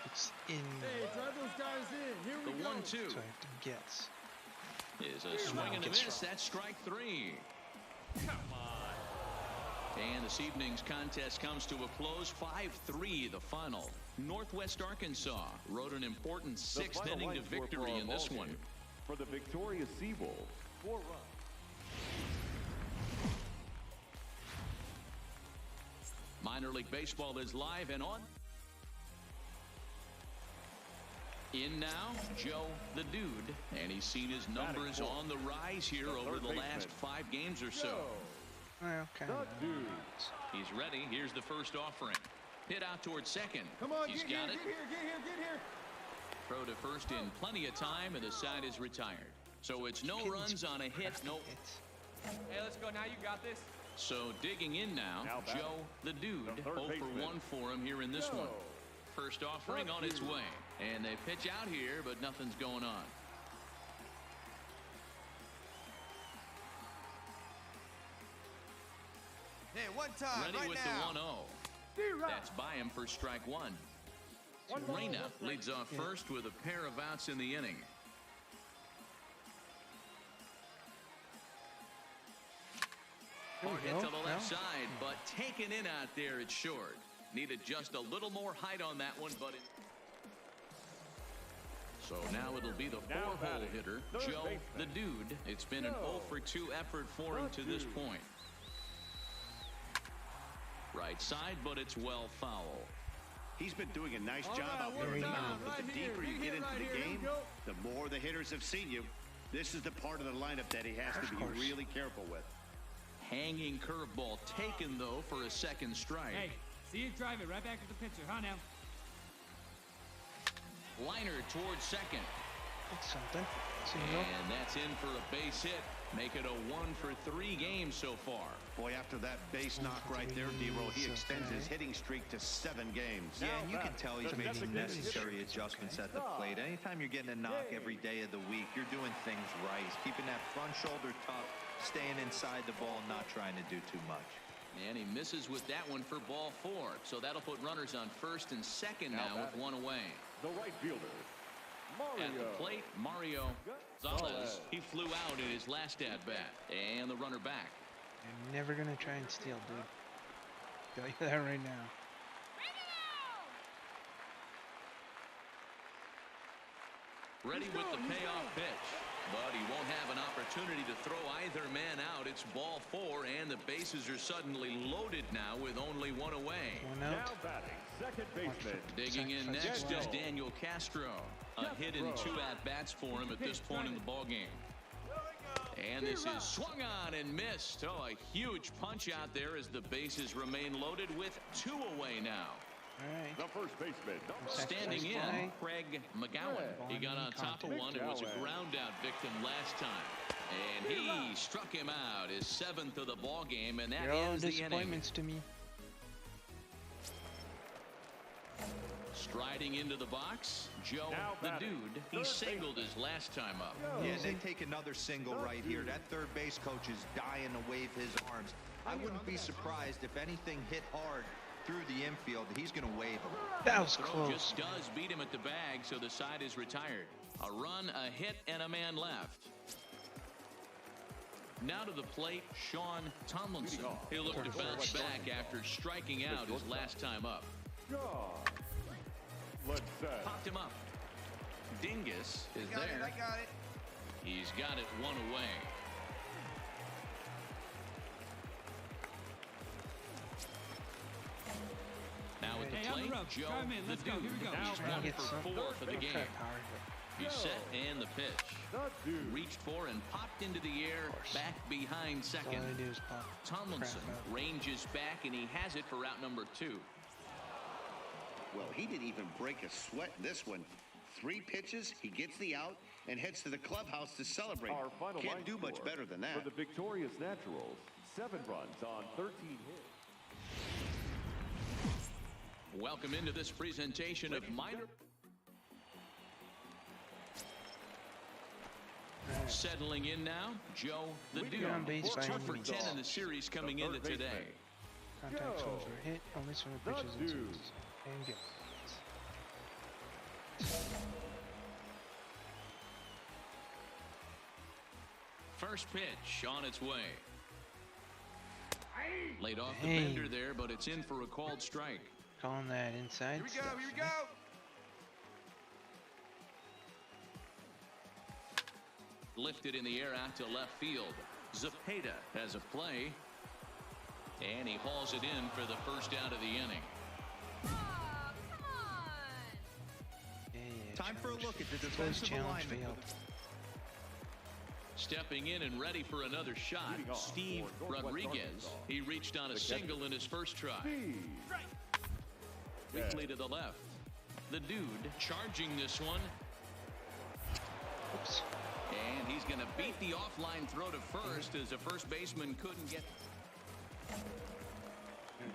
it's in. Hey, drive those guys in. Here we The go. 1-2 So I have to guess. is a swing and a miss. That's strike three. Come on. And this evening's contest comes to a close. 5-3 the final. Northwest Arkansas rode an important sixth inning to victory in this one. For the victorious Seawolves, 4 runs. Minor League Baseball is live and on. In now, Joe the Dude, and he's seen his numbers on the rise here over the last 5 games or so. Well, kind of. He's ready. Here's the first offering. Hit out towards second. Come on, He's get got here, it. get here, get here, get here. Throw to first in plenty of time, and the side is retired. So it's no runs on a hit. No. Hey, let's go now. You got this. So digging in now, Joe the Dude, 0 for 1 for him here in this one. First offering on its way. And they pitch out here, but nothing's going on. Hey, one time, Ready right with now. the 1-0. That's by him for strike one. Reyna leads off first with a pair of outs in the inning. Hard hit to the left side, but taken in out there, it's short. Needed just a little more height on that one, but so now it'll be the 4-hole hitter, Joe the Dude. It's been an 0 for 2 effort for him to this point. Right side, but it's well foul. He's been doing a nice job out there in the mound, but the deeper you get into the game, the more the hitters have seen you. This is the part of the lineup that he has to be really careful with. Hanging curveball taken, though, for a second strike. Hey, see you drive it right back to the pitcher, huh, now? Liner towards second. That's something. And that's in for a base hit. Make it a 1 for 3 games so far. Boy, after that base knock right there, D-Roll, he extends his hitting streak to 7 games. Yeah, and you can tell he's making necessary adjustments at the plate. Anytime you're getting a knock every day of the week, you're doing things right. He's keeping that front shoulder tough, staying inside the ball, not trying to do too much. And he misses with that one for ball 4. So that'll put runners on first and second now with 1 away. The right fielder, Mario. At the plate, Mario Gonzalez. He flew out in his last at-bat. And the runner back. You're never going to try and steal, dude. Tell you that right now. Ready with the payoff pitch. But he won't have an opportunity to throw either man out. It's ball 4, and the bases are suddenly loaded now with only 1 away. Now batting, second baseman. Digging in next is Daniel Castro. A hit in 2 at-bats for him at this point in the ballgame. And this is swung on and missed. Oh, a huge punch out there as the bases remain loaded with 2 away now. Right. The first baseman. Standing in, Craig McGowan. He got on top of one. It was a ground out victim last time. And he struck him out, his 7th of the ball game, and that ends the inning. Disappointments to me. Striding into the box, Joe the Dude. He singled his last time up. Yeah, they take another single right here. That third base coach is dying to wave his arms. I wouldn't be surprised if anything hit hard through the infield. He's going to wave him. That was close. Just does beat him at the bag, so the side is retired. A run, a hit, and a man left. Now to the plate, Sean Tomlinson. He'll look to bounce back after striking out his last time up. Popped him up. Dingus is there. I got it. He's got it 1 away. Now at the plate, Joe the Dude. He's 1 for 4 for the game. He's set and the pitch. Reached for and popped into the air back behind second. Tomlinson ranges back and he has it for route number 2. Well, he didn't even break a sweat in this one. 3 pitches, he gets the out and heads to the clubhouse to celebrate. Our final Can't do much better than that. For the victorious Naturals, 7 runs on 13 hits. Welcome into this presentation of minor. Settling in now, Joe the Dude. 2 for 10 in the series coming into today. Contact zones are hit, only swing pitches and swings. And get. First pitch on its way. Laid off the bender there, but it's in for a called strike. Calling that inside. Here we go, here we go. Lifted in the air out to left field. Zepeda has a play. And he hauls it in for the first out of the inning. Oh, come on. Time for a look at the defensive alignment. Stepping in and ready for another shot, Steve Rodriguez. He reached on a single in his first try. Quickly to the left. The Dude charging this one. Oops. And he's going to beat the offline throw to first as the first baseman couldn't get.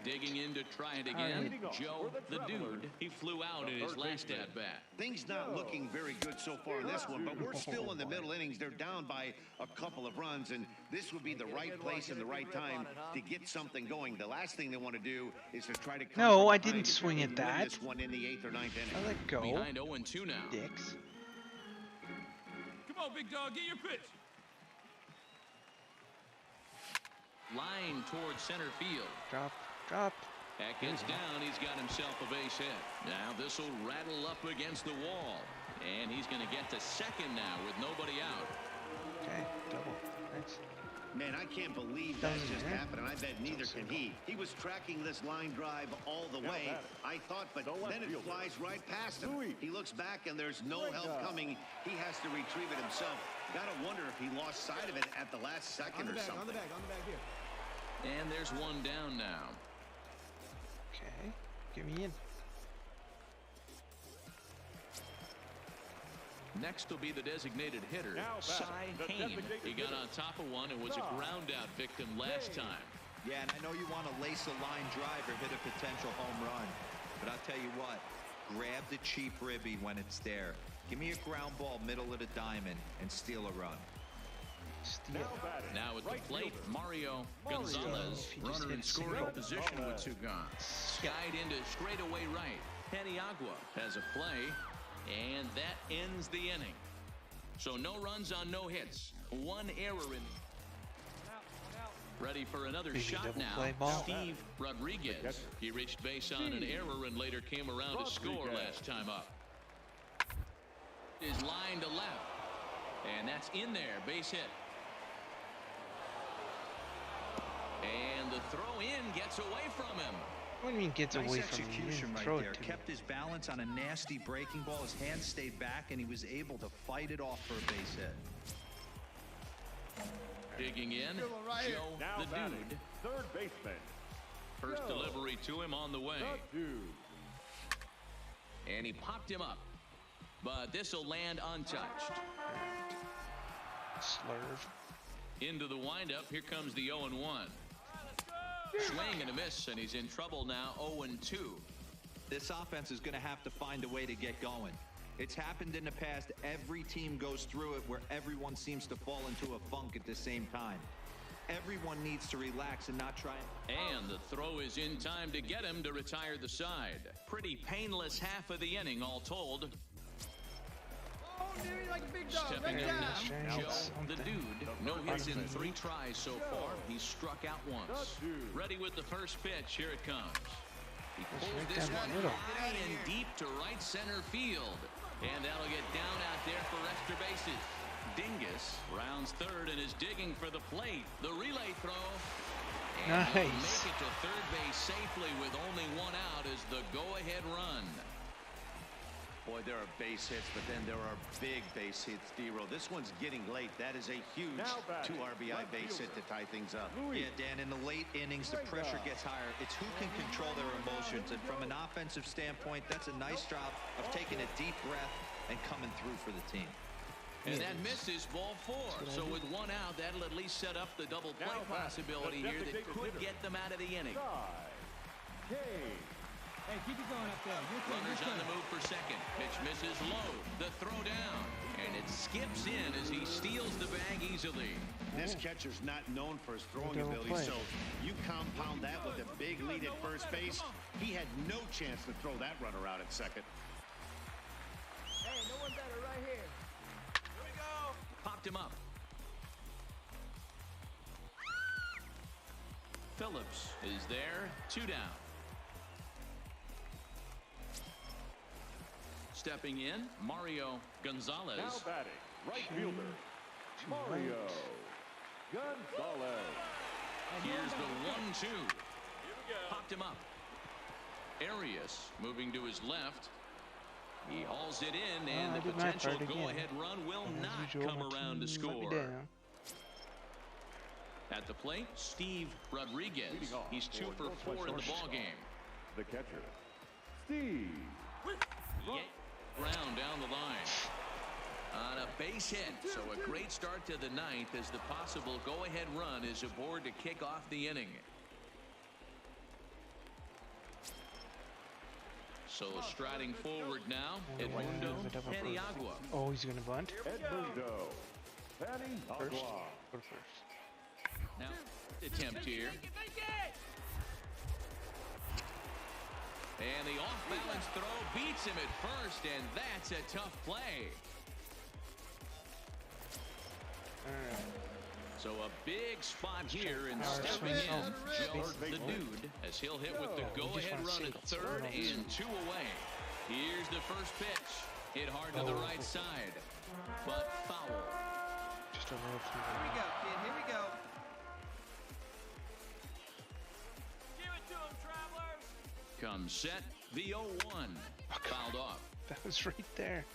Digging in to try it again. Joe the Dude, he flew out in his last at-bat. Things not looking very good so far in this one, but we're still in the middle innings. They're down by a couple of runs, and this would be the right place and the right time to get something going. The last thing they want to do is to try to come. No, I didn't swing at that. This one in the 8th or 9th inning. I let go. Behind 0-2 now. Dicks. Come on, big dog, get your pitch. Line towards center field. Drop. That gets down. He's got himself a base hit. Now this will rattle up against the wall. And he's going to get to second now with nobody out. Okay, double. Thanks. Man, I can't believe that just happened, and I bet neither can he. He was tracking this line drive all the way, I thought, but then it flies right past him. He looks back, and there's no help coming. He has to retrieve it himself. Gotta wonder if he lost sight of it at the last second or something. On the bag here. And there's one down now. Okay, get me in. Next will be the designated hitter, Cy Hain. He got on top of one and was a ground-out victim last time. Yeah, and I know you want to lace a line drive or hit a potential home run. But I'll tell you what, grab the cheap ribby when it's there. Give me a ground ball middle of the diamond and steal a run. Now at the plate, Mario Gonzalez, runner in scoring position with 2 gone. Skied into straightaway right. Paniagua has a play, and that ends the inning. So no runs on no hits. 1 error in. Ready for another shot now. Steve Rodriguez. He reached base on an error and later came around to score last time up. Is line to left. And that's in there. Base hit. And the throw in gets away from him. What do you mean gets away Nice from him? execution right Throw there. it to Kept his balance on a nasty breaking ball. His hands stayed back, and he was able to fight it off for a base hit. Digging in, Joe the Dude. Third baseman. First delivery to him on the way. And he popped him up. But this will land untouched. Slurve. Into the windup. Here comes the 0-1. Swing and a miss, and he's in trouble now. 0-2. This offense is going to have to find a way to get going. It's happened in the past. Every team goes through it where everyone seems to fall into a funk at the same time. Everyone needs to relax and not try. And the throw is in time to get him to retire the side. Pretty painless half of the inning, all told. Oh, dude, like a big dog. Stepping Right in down. now, Joe the Dude. No hits in 3 tries so far. He's struck out once. Ready with the first pitch. Here it comes. He pulls this one high and deep to right center field. And that'll get down out there for extra bases. Dingus rounds third and is digging for the plate. The relay throw. And he'll make it to third base safely with only 1 out as the go-ahead run. Boy, there are base hits, but then there are big base hits, D-Row. This one's getting late. That is a huge 2 RBI base hit to tie things up. Yeah, Dan, in the late innings, the pressure gets higher. It's who can control their emotions. And from an offensive standpoint, that's a nice job of taking a deep breath and coming through for the team. And that misses ball 4. So with 1 out, that'll at least set up the double play possibility here that could get them out of the inning. Hey, keep it going up there. Runners on the move for second. Pitch misses low. The throw down. And it skips in as he steals the bag easily. This catcher's not known for his throwing ability, so you compound that with a big lead at first base. He had no chance to throw that runner out at second. Hey, no one better right here. Here we go. Popped him up. Phillips is there. 2 down. Stepping in, Mario Gonzalez. Now batting, right fielder, Mario Gonzalez. Here's the 1-2. Popped him up. Arias moving to his left. He hauls it in, and the potential go-ahead run will not come around to score. At the plate, Steve Rodriguez. He's 2 for 4 in the ballgame. The catcher, Steve. Ground down the line. On a base hit, so a great start to the 9th as the possible go-ahead run is aboard to kick off the inning. So striding forward now, Edmundo Paniagua. Oh, he's going to bunt? Edmundo Paniagua. First. Now, attempt here. And the off-balance throw beats him at first, and that's a tough play. So a big spot here, and stepping in, Joe the Dude, as he'll hit with the go-ahead run at third and 2 away. Here's the first pitch. Hit hard to the right side, but foul. Just a little too Here we go, kid. Here we go. Comes set, the 0-1. Fouled off. That was right there.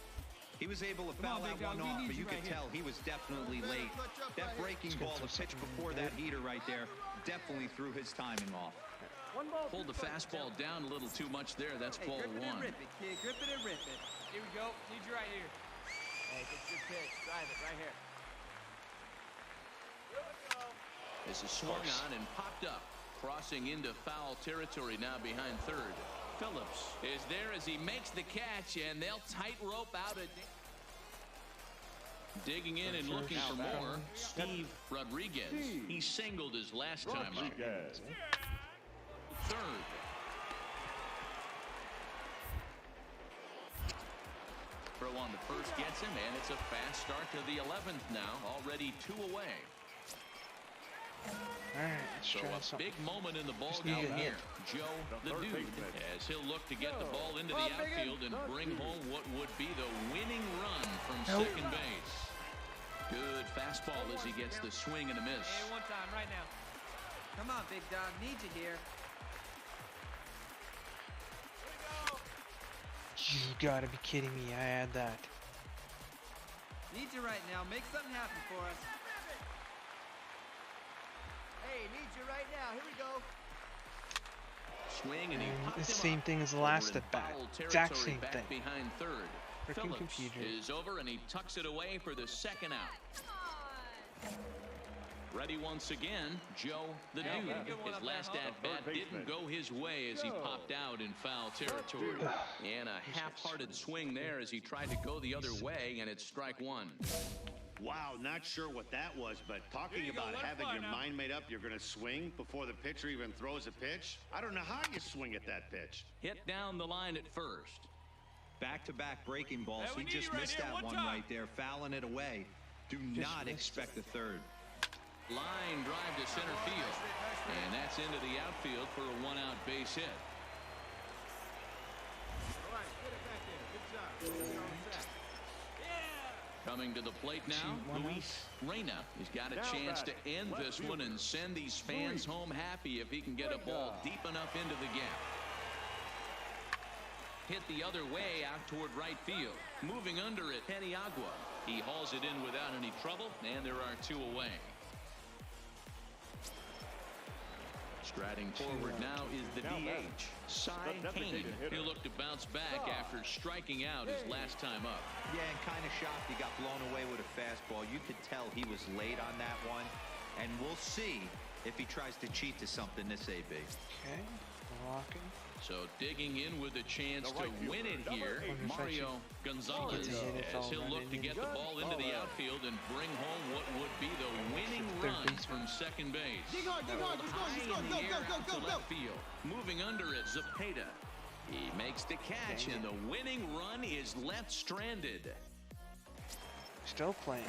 He was able to foul that one off, but you could tell he was definitely late. That breaking ball, the pitch before that heater right there, definitely threw his timing off. Pulled the fastball down a little too much there. That's ball 1. Grip it and rip it, kid. Grip it and rip it. Here we go. Need you right here. Hey, get your pitch. Drive it right here. Here we go. This is swung on and popped up. Crossing into foul territory now behind third. Phillips is there as he makes the catch, and they'll tightrope out a... Digging in and looking for more, Steve Rodriguez. He singled his last time up. Third. Throw on the first gets him, and it's a fast start to the 11th now. Already 2 away. So a big moment in the ball game here. Joe the Dude, as he'll look to get the ball into the outfield and bring home what would be the winning run from second base. Good fastball as he gets the swing and a miss. Hey, one time right now. Come on, big dog. Need you here. You gotta be kidding me. I had that. Need you right now. Make something happen for us. Hey, need you right now. Here we go. Swing, and he popped the him same up. thing as the last Over in at bat. foul Exact territory, same back thing. Behind third. Freaking Phillips computer. is over, and he tucks it away for the second out. Ready once again, Joe the Dude. His last at-bat didn't go his way as he popped out in foul territory. And a half-hearted swing there as he tried to go the other way, and it's strike 1. Wow, not sure what that was, but talking about having your mind made up, you're going to swing before the pitcher even throws a pitch. I don't know how you swing at that pitch. Hit down the line at first. Back-to-back breaking balls. He just missed that one right there, fouling it away. Do not expect the third. Line drive to center field, and that's into the outfield for a 1-out base hit. All right, get it back there. Good job. Coming to the plate now, Luis Reyna. He's got a chance to end this one and send these fans home happy if he can get a ball deep enough into the gap. Hit the other way out toward right field. Moving under it, Paniagua. He hauls it in without any trouble, and there are 2 away. Striding forward now is the DH, Cy Kane. He'll look to bounce back after striking out his last time up. Yeah, and kind of shocked he got blown away with a fastball. You could tell he was late on that one, and we'll see if he tries to cheat to something this AB. Okay, walking. So digging in with a chance to win it here, Mario Gonzalez, as he'll look to get the ball into the outfield and bring home what would be the winning run from second base. High in the air out to left field. Moving under it, Zepeda. He makes the catch, and the winning run is left stranded. Still playing.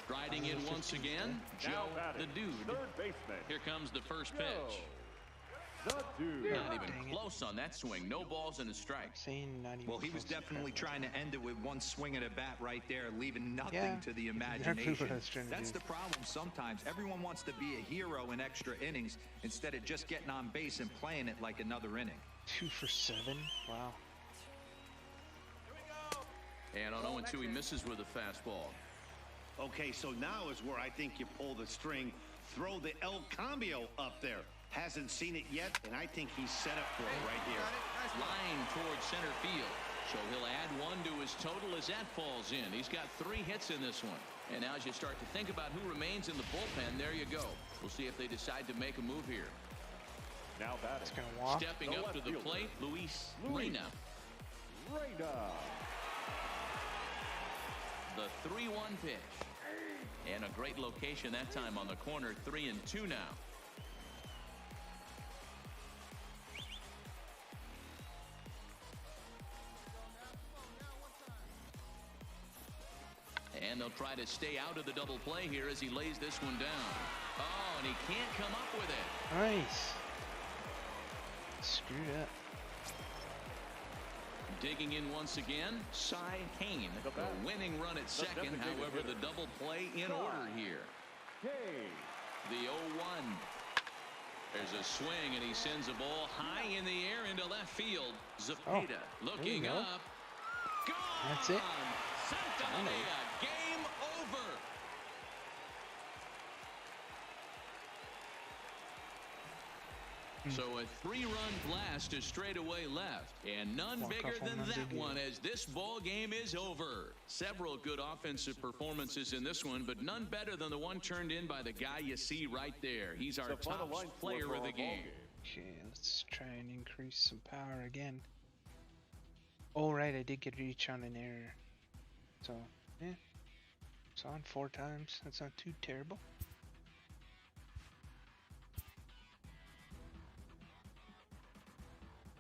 Striding in once again, Joe the Dude. Here comes the first pitch. Not even close on that swing. No balls and a strike. Well, he was definitely trying to end it with one swing of the bat right there, leaving nothing to the imagination. That's the problem sometimes. Everyone wants to be a hero in extra innings instead of just getting on base and playing it like another inning. 2 for 7. Wow. And on 0-2, he misses with a fastball. Okay, so now is where I think you pull the string. Throw the El Cambio up there. Hasn't seen it yet, and I think he's set up for it right here. Line towards center field. So he'll add 1 to his total as that falls in. He's got 3 hits in this one. And now as you start to think about who remains in the bullpen, there you go. We'll see if they decide to make a move here. Now that's going to walk. Stepping up to the plate, Luis Reyna. The 3-1 pitch. And a great location that time on the corner. 3-2 now. And they'll try to stay out of the double play here as he lays this one down. Oh, and he can't come up with it. Nice. Screwed up. Digging in once again, Cy Hain. The winning run at second. However, the double play in order here. The 0-1. There's a swing, and he sends a ball high in the air into left field. Zepeda looking up. Gone! That's it. Santanea, game over. So a 3-run blast to straightaway left, and none bigger than that one as this ball game is over. Several good offensive performances in this one, but none better than the one turned in by the guy you see right there. He's our top player of the game. Okay, let's try and increase some power again. Oh, right, I did get reach on an error. So, yeah, it's on 4 times. That's not too terrible.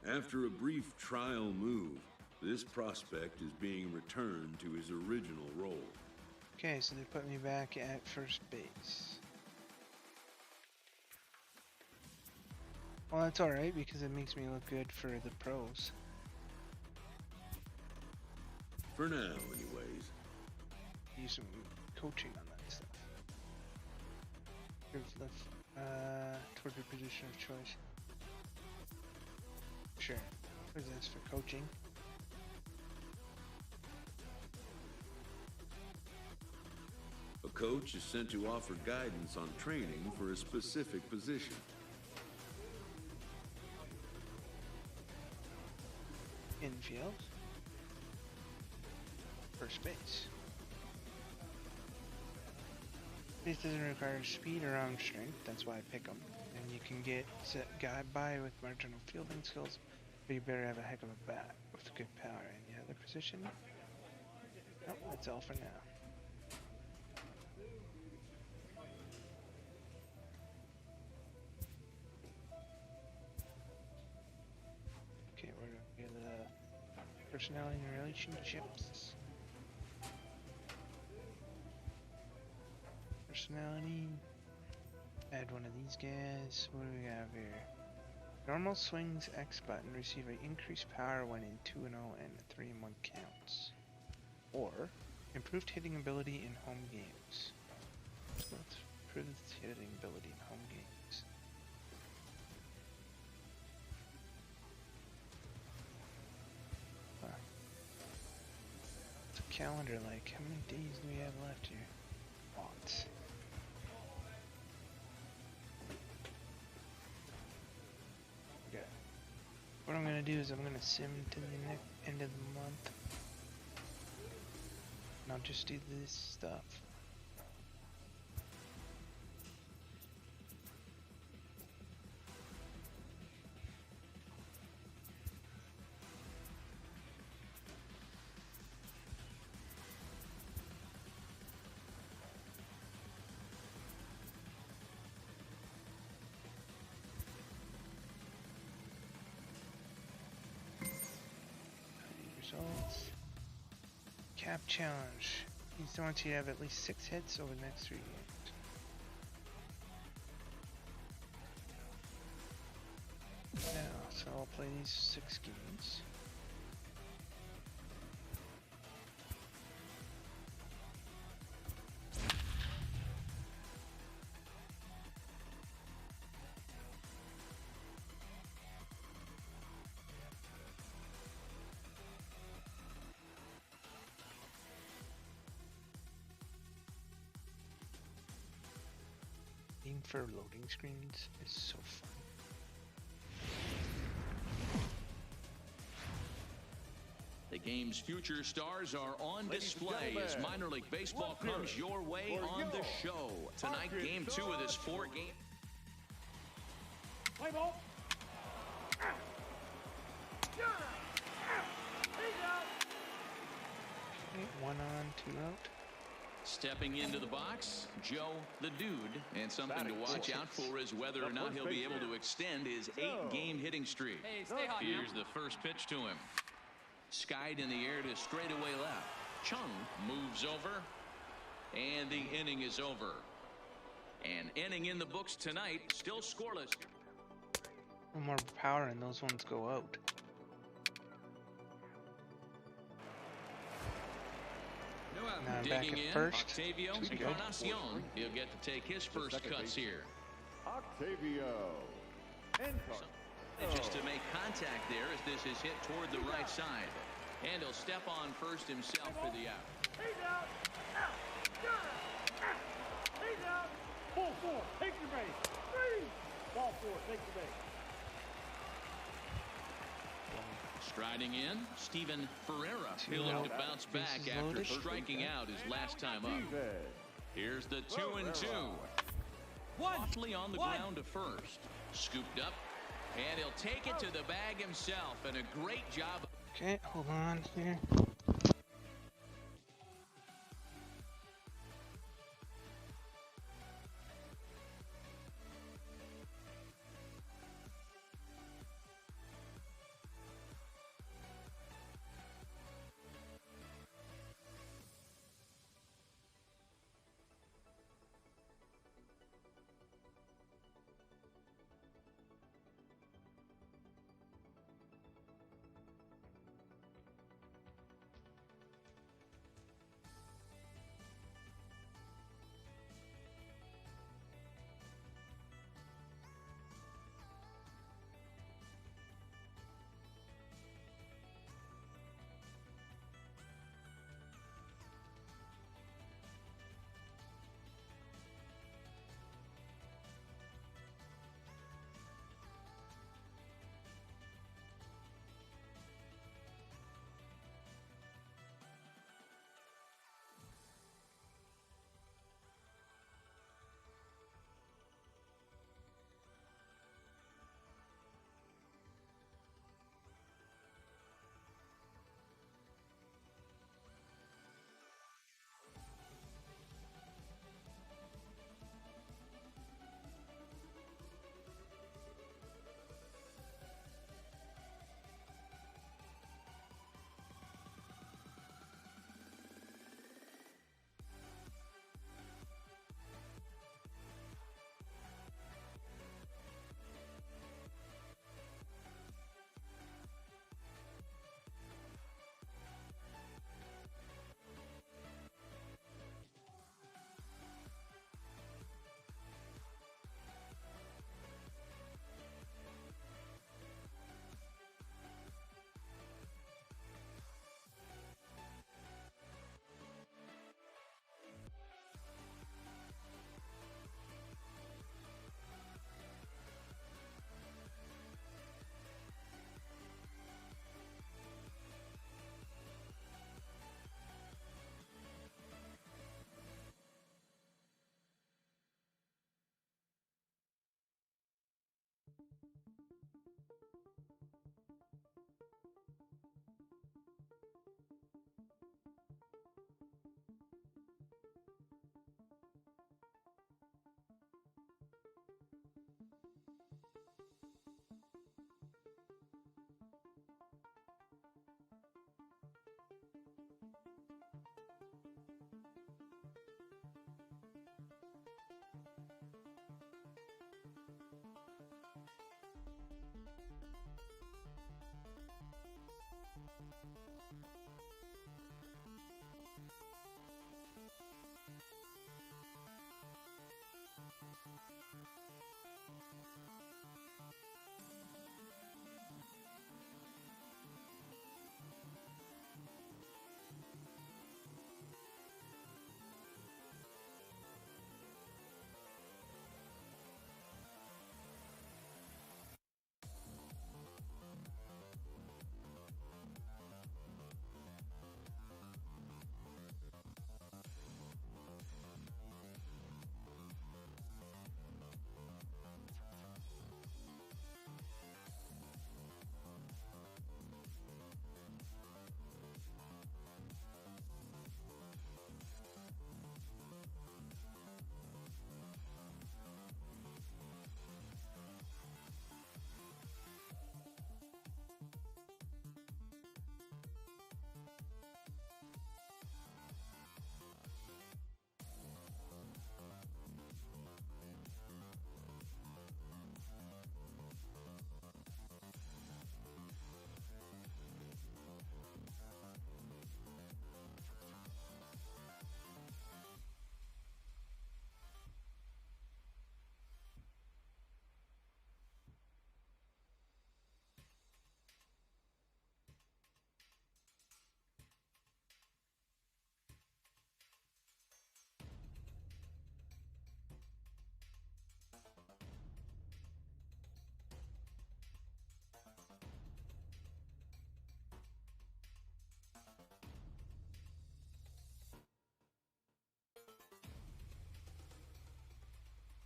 After a brief trial move, this prospect is being returned to his original role. Okay, so they put me back at first base. Well, that's alright because it makes me look good for the pros. For now, anyways. Use some coaching on that stuff. Left, toward your position of choice. Sure. What is this for coaching? A coach is sent to offer guidance on training for a specific position. Infield. First base. This doesn't require speed or arm strength, that's why I pick them. And you can get set guy by with marginal fielding skills, but you better have a heck of a bat with good power. Any other position? Nope, that's all for now. Okay, we're gonna get the personality and relationships. Personality. Add one of these guys. What do we have here? Normal swings X button receive an increased power when in 2-0 and 3-1 counts. Or improved hitting ability in home games. So let's improve hitting ability in home games. Huh. What's a calendar like? How many days do we have left here? Lots. What I'm going to do is I'm going to sim to the end of the month. And I'll just do this stuff. results. Cap challenge. He's going to have at least 6 hits over the next 3 games. Now, so I'll play these 6 games. For loading screens is so fun. The game's future stars are on display as minor league baseball comes your way on the show. Tonight, game 2 of this 4-game. Play ball. Okay, 1 on, 2 out. Stepping into the box, Joe the Dude. And something to watch out for is whether or not he'll be able to extend his 8-game hitting streak. Hey, stay hot. Here's the first pitch to him. Skied in the air to straightaway left. Chung moves over, and the inning is over. An inning in the books tonight, still scoreless. No more power and those ones go out. Now I'm back Digging at in, first. Octavio Encarnacion. He'll get to take his first cuts here. Octavio. Just to make contact there as this is hit toward the right side. And he'll step on first himself for the out. He's out. Out. He's out. Ball 4. Take the base. 3. Ball 4. Take the base. Striding in, Steven Ferreira. He'll look to bounce back after striking out his last time up. Here's the 2-2. Softly on the ground to first. Scooped up, and he'll take it to the bag himself, and a great job. Okay, hold on here.